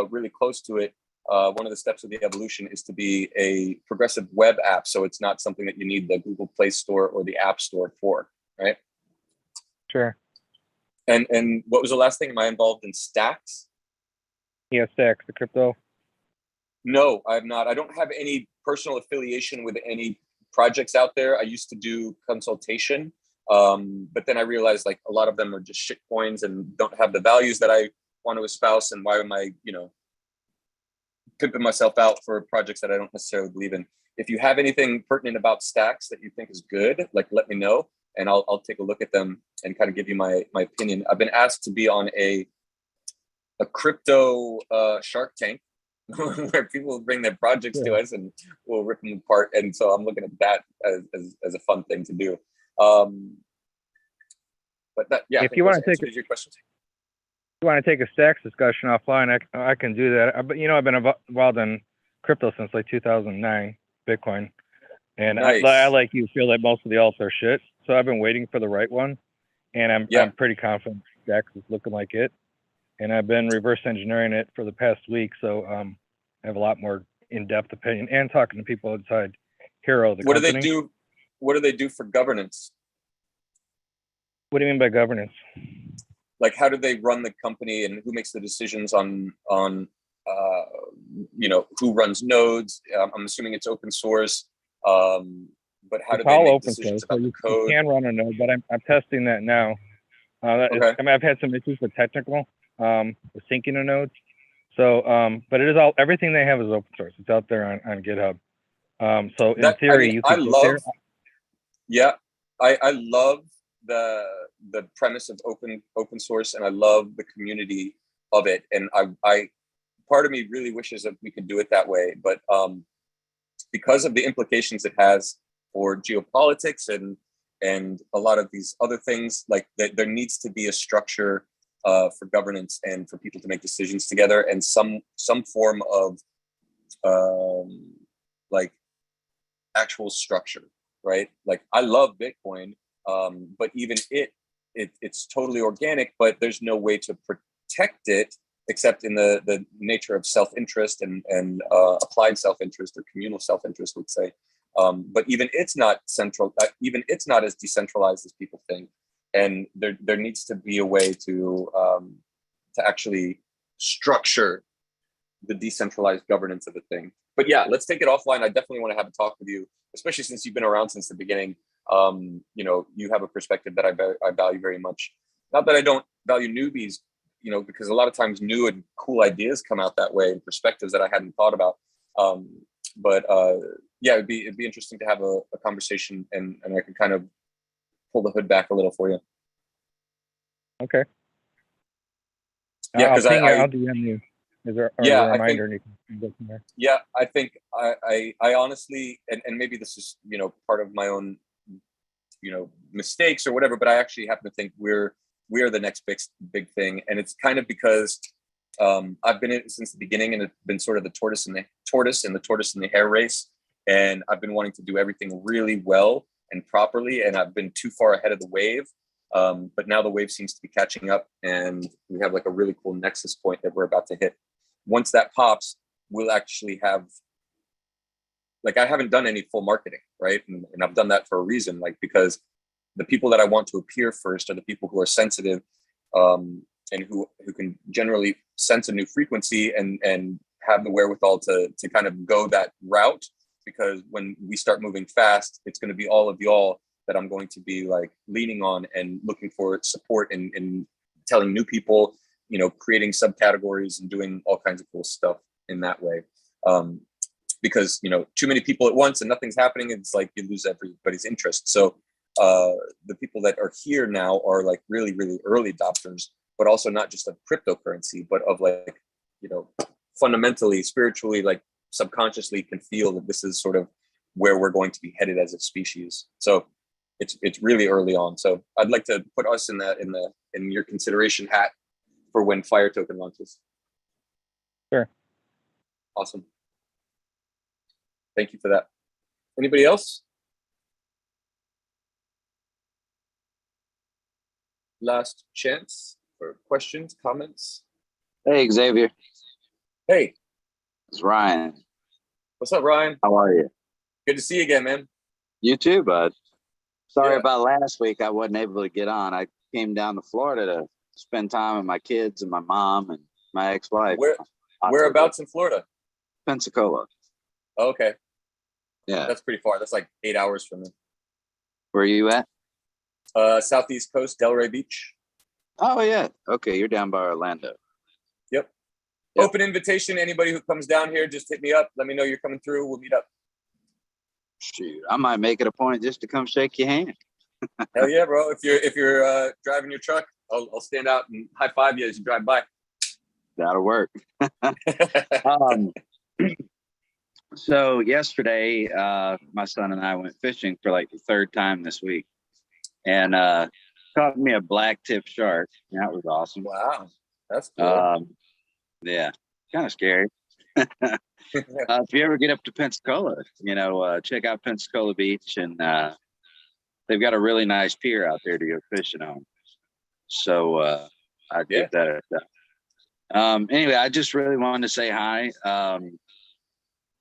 really close to it. One of the steps of the evolution is to be a progressive web app. So it's not something that you need the Google Play Store or the App Store for, right?
Sure.
And what was the last thing? Am I involved in Stacks?
Yeah, Stacks, the crypto.
No, I have not. I don't have any personal affiliation with any projects out there. I used to do consultation, but then I realized like a lot of them are just shit coins and don't have the values that I want to espouse. And why am I, pimping myself out for projects that I don't necessarily believe in? If you have anything pertinent about stacks that you think is good, like let me know, and I'll take a look at them and kind of give you my opinion. I've been asked to be on a crypto Shark Tank where people bring their projects to us and we'll rip them apart. And so I'm looking at that as a fun thing to do. But that, yeah.
If you want to take
your questions.
If you want to take a stacks discussion offline, I can do that. But I've been involved in crypto since like 2009, Bitcoin, and
Nice.
I like you feel that most of the alts are shit. So I've been waiting for the right one, and I'm pretty confident stacks is looking like it. And I've been reverse engineering it for the past week, so I have a lot more in-depth opinion and talking to people inside Hero, the company.
What do they do for governance?
What do you mean by governance?
Like, how do they run the company, and who makes the decisions on who runs nodes? I'm assuming it's open source, but how do they make decisions about the code?
You can run a node, but I'm testing that now.
Okay.
I mean, I've had some issues with technical. With syncing a node. So, but it is everything they have is open source. It's out there on GitHub. So in theory, you could get there.
Yeah, I love the premise of open source, and I love the community of it. And I part of me really wishes that we could do it that way, but because of the implications it has for geopolitics and a lot of these other things, like there needs to be a structure for governance and for people to make decisions together, and some form of like actual structure, right? Like I love Bitcoin, but even it's totally organic, but there's no way to protect it except in the nature of self-interest and applied self-interest or communal self-interest, let's say. But even it's not central. Even it's not as decentralized as people think. And there needs to be a way to actually structure the decentralized governance of the thing. But yeah, let's take it offline. I definitely want to have a talk with you, especially since you've been around since the beginning. You have a perspective that I value very much. Not that I don't value newbies, because a lot of times new and cool ideas come out that way and perspectives that I hadn't thought about. Yeah, it'd be interesting to have a conversation, and I can kind of pull the hood back a little for you.
Okay.
Yeah, because
I'll DM you. Is there a reminder? And you can go from there.
Yeah, I think I honestly, and maybe this is part of my own mistakes or whatever, but I actually happen to think we are the next big thing, and it's kind of because I've been in it since the beginning, and it's been sort of the tortoise and the hare race, and I've been wanting to do everything really well and properly, and I've been too far ahead of the wave. But now the wave seems to be catching up, and we have like a really cool nexus point that we're about to hit. Once that pops, we'll actually have, like, I haven't done any full marketing, right? And I've done that for a reason, like, because the people that I want to appear first are the people who are sensitive, and who can generally sense a new frequency and have the wherewithal to kind of go that route. Because when we start moving fast, it's going to be all of y'all that I'm going to be like leaning on and looking for support and telling new people, creating subcategories and doing all kinds of cool stuff in that way. Because, too many people at once and nothing's happening. It's like you lose everybody's interest. So the people that are here now are like really, really early adopters, but also not just of cryptocurrency, but of like, fundamentally, spiritually, like subconsciously can feel that this is sort of where we're going to be headed as a species. So it's really early on. So I'd like to put us in your consideration hat for when Fire Token launches.
Sure.
Awesome. Thank you for that. Anybody else? Last chance for questions, comments.
Hey, Xavier.
Hey.
It's Ryan.
What's up, Ryan?
How are you?
Good to see you again, man.
You too, bud. Sorry about last week. I wasn't able to get on. I came down to Florida to spend time with my kids and my mom and my ex-wife.
Whereabouts in Florida?
Pensacola.
Okay.
Yeah.
That's pretty far. That's like 8 hours from me.
Where are you at?
Southeast coast, Delray Beach.
Oh yeah. Okay, you're down by Orlando.
Yep. Open invitation. Anybody who comes down here, just hit me up. Let me know you're coming through. We'll meet up.
Shoot, I might make it a point just to come shake your hand.
Hell yeah, bro. If you're driving your truck, I'll stand out and high five you as you drive by.
That'll work. So yesterday, my son and I went fishing for like the third time this week, and caught me a black tip shark. That was awesome.
Wow, that's cool.
Yeah, kind of scary. If you ever get up to Pensacola, check out Pensacola Beach, and they've got a really nice pier out there to go fishing on. So I'd give that a shot. Anyway, I just really wanted to say hi.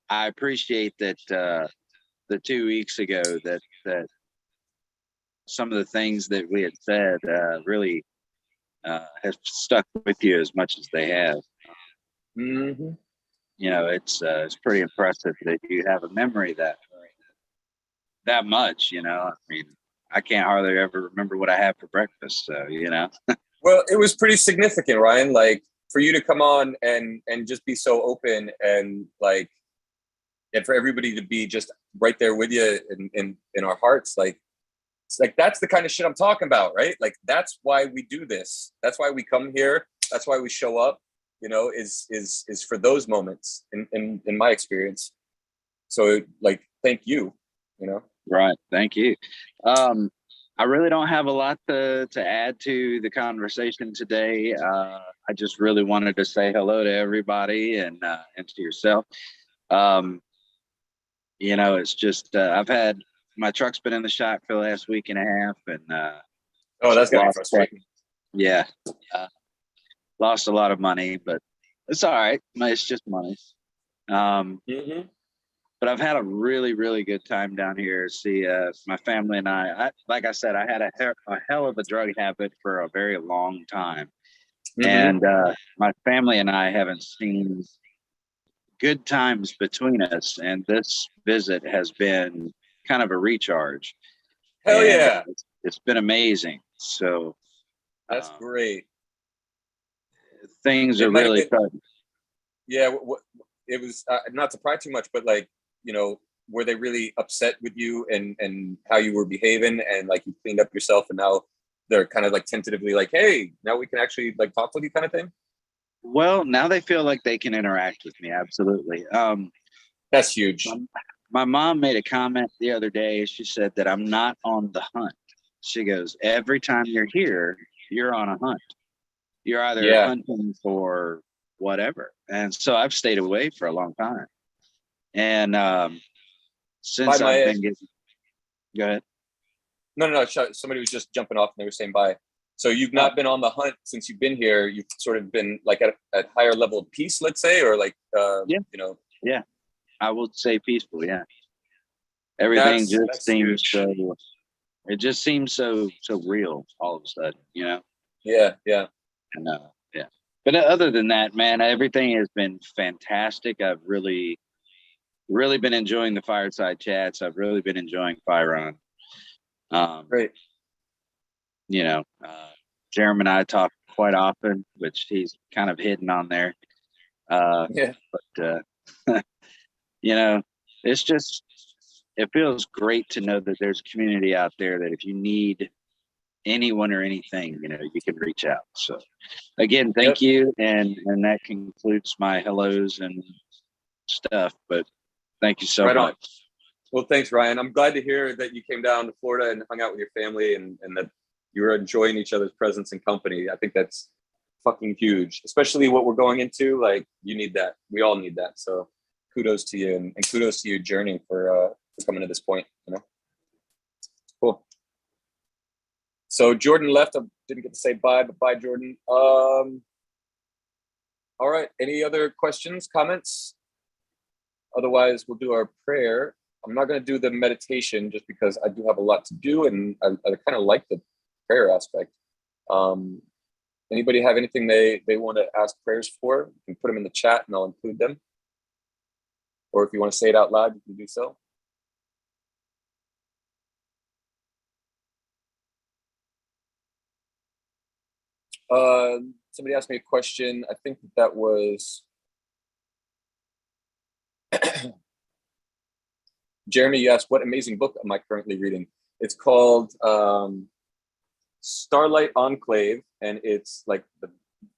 I appreciate that the 2 weeks ago that some of the things that we had said really have stuck with you as much as they have.
Mm-hmm.
It's pretty impressive that you have a memory that much. I mean, I can't hardly ever remember what I had for breakfast. So
Well, it was pretty significant, Ryan. Like for you to come on and just be so open and like, and for everybody to be just right there with you in our hearts, like it's like that's the kind of shit I'm talking about, right? Like that's why we do this. That's why we come here. That's why we show up. Is for those moments in my experience. So like, thank you.
Right. Thank you. I really don't have a lot to add to the conversation today. I just really wanted to say hello to everybody and to yourself. It's just I've had my truck's been in the shop for the last week and a half, and
that's gotta be frustrating.
Yeah, lost a lot of money, but it's all right. It's just money. But I've had a really, really good time down here. See, my family and I, like I said, I had a hell of a drug habit for a very long time. And my family and I haven't seen good times between us. And this visit has been kind of a recharge.
Hell yeah.
It's been amazing. So
that's great.
Things are really fun.
Yeah. It was not to pry too much, but like, were they really upset with you and how you were behaving and like you cleaned up yourself and now they're kind of like tentatively like, hey, now we can actually like talk with you kind of thing?
Well, now they feel like they can interact with me. Absolutely.
That's huge.
My mom made a comment the other day. She said that I'm not on the hunt. She goes, every time you're here, you're on a hunt. You're either hunting for whatever. And so I've stayed away for a long time. And since I've been getting, go ahead.
No. Somebody was just jumping off and they were saying bye. So you've not been on the hunt since you've been here. You've sort of been like at higher level of peace, let's say, or like,
Yeah, I would say peaceful. Yeah. Everything just seems so, it just seems so real all of a sudden,
Yeah.
And but other than that, man, everything has been fantastic. I've really been enjoying the Fireside Chats. I've really been enjoying Firon.
Great.
Jeremy and I talk quite often, which he's kind of hidden on there. But it's just, it feels great to know that there's a community out there that if you need anyone or anything, you can reach out. So again, thank you. And that concludes my hellos and stuff, but thank you so much.
Well, thanks, Ryan. I'm glad to hear that you came down to Florida and hung out with your family and that you were enjoying each other's presence and company. I think that's fucking huge, especially what we're going into. Like, you need that. We all need that. So kudos to you and kudos to your journey for coming to this point, Cool. So Jordan left. I didn't get to say bye, but bye, Jordan. All right. Any other questions, comments? Otherwise, we'll do our prayer. I'm not going to do the meditation just because I do have a lot to do, and I kind of like the prayer aspect. Anybody have anything they want to ask prayers for? You can put them in the chat, and I'll include them. or if you want to say it out loud, you can do so. Somebody asked me a question. I think that was Jeremy. You asked, what amazing book am I currently reading? It's called Starlight Enclave, and it's like the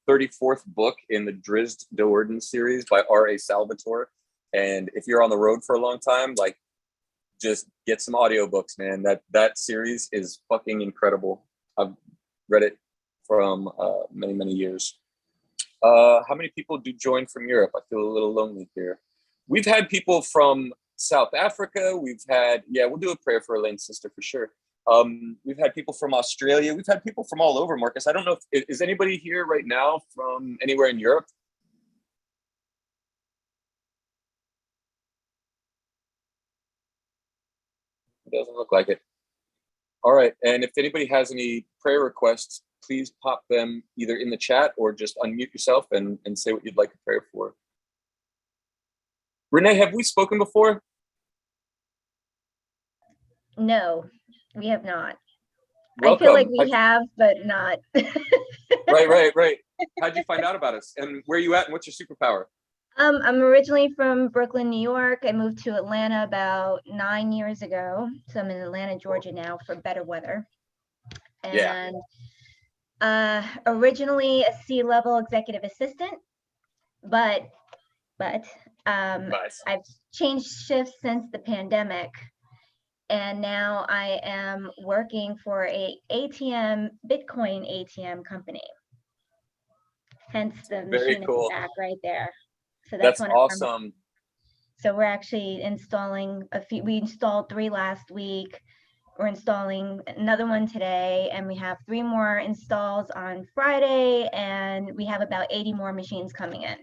34th book in the Drizzt Do'Urden series by R.A. Salvatore. And if you're on the road for a long time, like, just get some audiobooks, man. That series is fucking incredible. I've read it from many years. How many people do join from Europe? I feel a little lonely here. We've had people from South Africa. We've had, yeah, we'll do a prayer for Elaine's sister for sure. We've had people from Australia. We've had people from all over, Marcus. I don't know if, is anybody here right now from anywhere in Europe? It doesn't look like it. All right, and if anybody has any prayer requests, please pop them either in the chat or just unmute yourself and say what you'd like a prayer for. Renee, have we spoken before?
No, we have not.
Welcome.
I feel like we have, but not.
Right. How'd you find out about us? And where are you at and what's your superpower?
I'm originally from Brooklyn, New York. I moved to Atlanta about 9 years ago. So I'm in Atlanta, Georgia now for better weather. And originally a C-level executive assistant, but I've changed shifts since the pandemic. And now I am working for a Bitcoin ATM company. Hence the machine in the back right there. So that's
awesome.
So we're actually installing we installed 3 last week. We're installing another one today, and we have 3 more installs on Friday, and we have about 80 more machines coming in.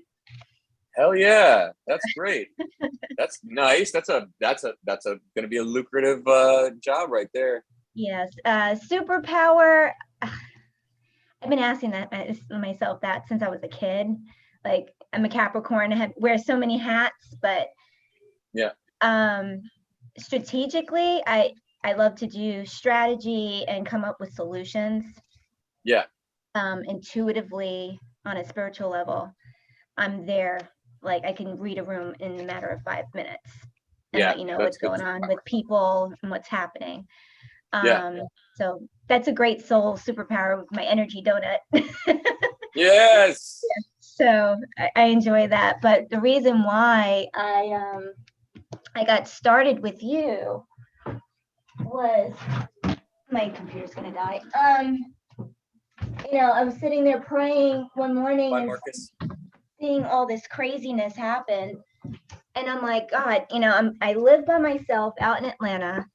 Hell yeah, that's great. That's nice. That's gonna be a lucrative job right there.
Yes, superpower. I've been asking myself that since I was a kid. Like, I'm a Capricorn. I wear so many hats, but
yeah.
Strategically, I love to do strategy and come up with solutions.
Yeah.
Intuitively, on a spiritual level, I'm there. Like, I can read a room in a matter of 5 minutes and let you know what's going on with people and what's happening. So that's a great soul superpower with my energy donut.
Yes.
So I enjoy that. But the reason why I got started with you was, my computer's gonna die. I was sitting there praying one morning and seeing all this craziness happen, and I'm like, God, I live by myself out in Atlanta,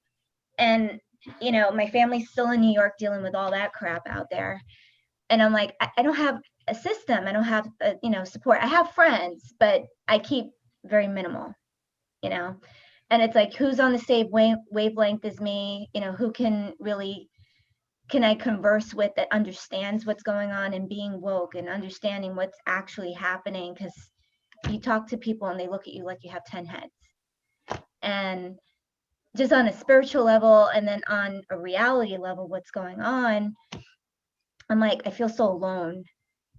and my family's still in New York dealing with all that crap out there, and I'm like, I don't have a system. I don't have support. I have friends, but I keep very minimal, and it's like, who's on the same wavelength as me? Who can I converse with that understands what's going on and being woke and understanding what's actually happening? Because you talk to people and they look at you like you have 10 heads. And just on a spiritual level, and then on a reality level, what's going on, I'm like, I feel so alone.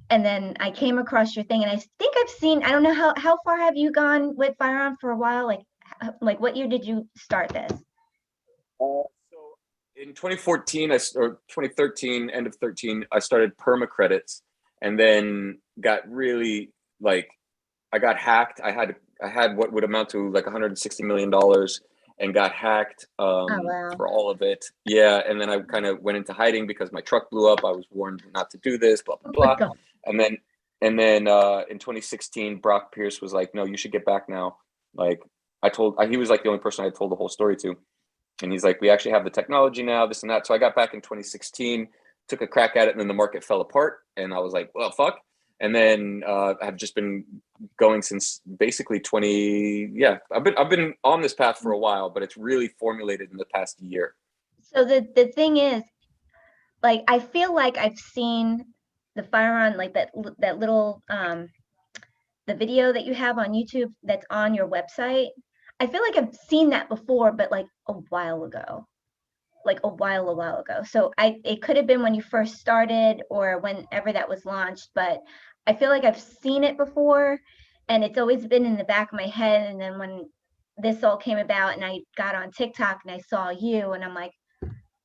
And then I came across your thing, and I think I've seen, I don't know, how far have you gone with Firearm for a while? Like what year did you start this?
So in 2014, or 2013, end of 13, I started permacredits, and then got really, I got hacked. I had what would amount to like $160 million, and got hacked for all of it. Yeah, and then I kind of went into hiding because my truck blew up. I was warned not to do this, blah blah blah. And then in 2016, Brock Pierce was like, "No, you should get back now." Like, he was like the only person I had told the whole story to, and he's like, "We actually have the technology now, this and that." So I got back in 2016, took a crack at it, and then the market fell apart, and I was like, "Well, fuck." And then I've just been going since basically I've been on this path for a while, but it's really formulated in the past year.
So the thing is, like, I feel like I've seen the Firearm, like that little the video that you have on YouTube that's on your website. I feel like I've seen that before, but like a while ago. A while ago. So it could have been when you first started or whenever that was launched, but I feel like I've seen it before and it's always been in the back of my head. And then when this all came about and I got on TikTok and I saw you and I'm like,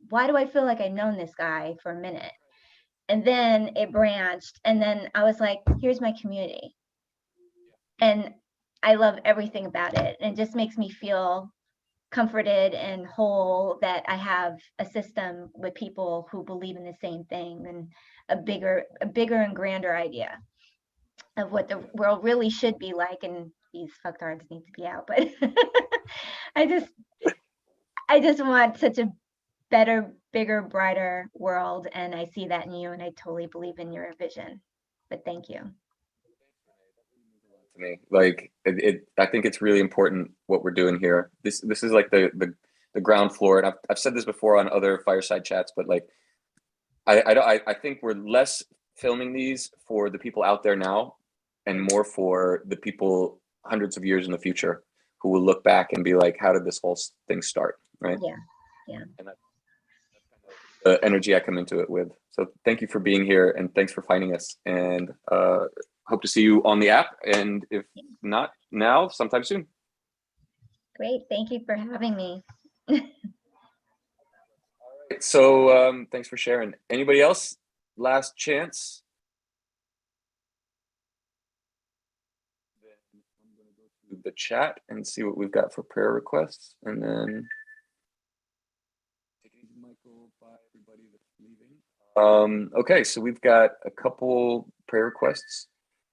why do I feel like I've known this guy for a minute? And then it branched and then I was like, here's my community. And I love everything about it. And it just makes me feel comforted and whole that I have a system with people who believe in the same thing and a bigger and grander idea of what the world really should be like. And these fucktards need to be out, but I just want such a better, bigger, brighter world. And I see that in you and I totally believe in your vision, but thank you.
To me, like I think it's really important what we're doing here. This is like the ground floor, and I've said this before on other fireside chats, but like I think we're less filming these for the people out there now and more for the people hundreds of years in the future who will look back and be like, how did this whole thing start, right?
Yeah.
And that's kind of the energy I come into it with. So thank you for being here and thanks for finding us, and hope to see you on the app, and if not now, sometime soon.
Great, thank you for having me.
So thanks for sharing. Anybody else? Last chance. Then I'm going to go to the chat and see what we've got for prayer requests, and then take it easy, Michael. Bye, everybody that's leaving. Okay, so we've got a couple prayer requests.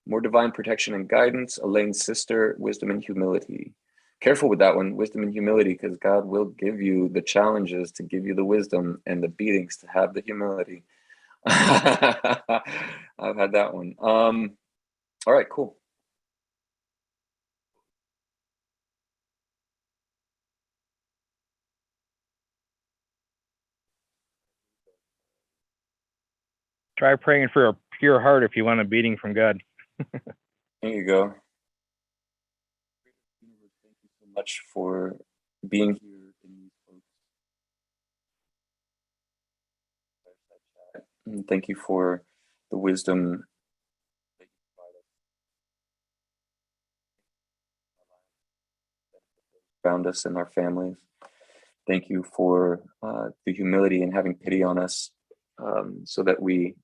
More divine protection and guidance. Elaine's sister, wisdom and humility. Careful with that one, wisdom and humility, because God will give you the challenges to give you the wisdom and the beatings to have the humility. I've had that one. All right, cool.
Try praying for a pure heart if you want a beating from God.
There you go. Thank you so much for being here in these folks. And thank you for the wisdom that you provide us around us and our families. Thank you for the humility and having pity on us, so that we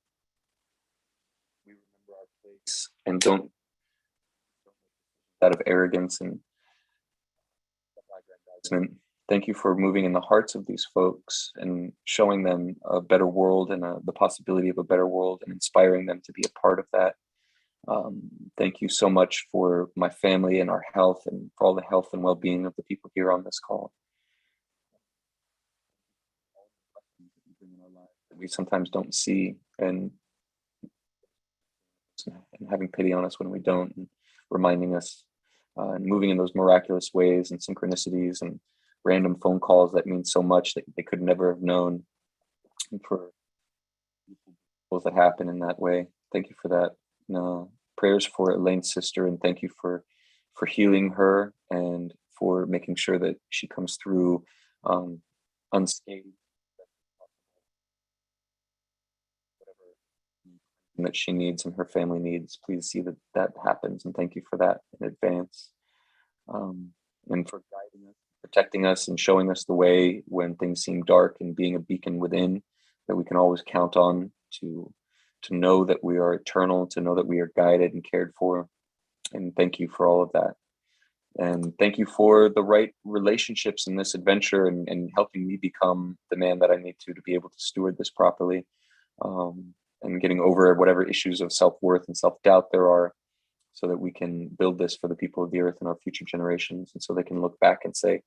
remember our place and don't out of arrogance and aggrandizement. Thank you for moving in the hearts of these folks and showing them a better world and the possibility of a better world and inspiring them to be a part of that. Thank you so much for my family and our health and for all the health and well-being of the people here on this call. That we sometimes don't see, and having pity on us when we don't, and reminding us, and moving in those miraculous ways and synchronicities and random phone calls that mean so much that they could never have known, and for both that happen in that way. Thank you for that. Prayers for Elaine's sister, and thank you for healing her and for making sure that she comes through unscathed. That she needs and her family needs, please see that happens, and thank you for that in advance, and for guiding us, protecting us, and showing us the way when things seem dark, and being a beacon within that we can always count on to know that we are eternal, to know that we are guided and cared for. And thank you for all of that, and thank you for the right relationships in this adventure, and helping me become the man that I need to be able to steward this properly, and getting over whatever issues of self-worth and self-doubt there are, so that we can build this for the people of the earth and our future generations, and so they can look back and say,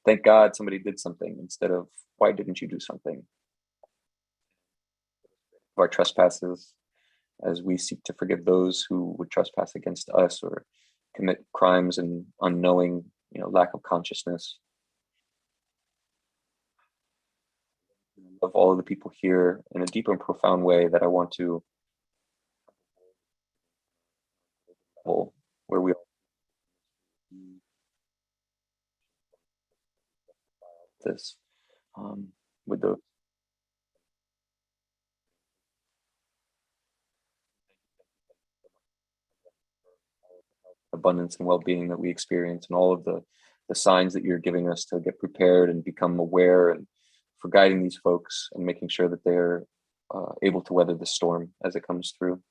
thank God somebody did something, instead of, why didn't you do something? Our trespasses, as we seek to forgive those who would trespass against us or commit crimes and unknowing, lack of consciousness. Of all of the people here in a deep and profound way that I want to where we this with the abundance and well-being that we experience, and all of the signs that you're giving us to get prepared and become aware, and for guiding these folks and making sure that they're able to weather the storm as it comes through.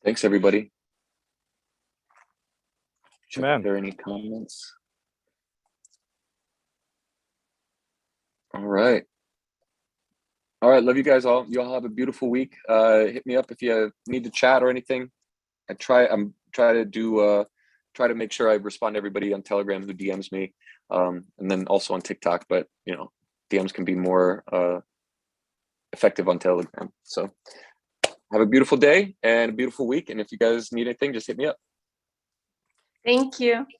Thanks, everybody. Are there any comments? All right. All right. Love you guys all. You all have a beautiful week. Hit me up if you need to chat or anything. I'm try to make sure I respond to everybody on Telegram who DMs me, and then also on TikTok. But you know, DMs can be more effective on Telegram. So have a beautiful day and a beautiful week. And if you guys need anything, just hit me up.
Thank you.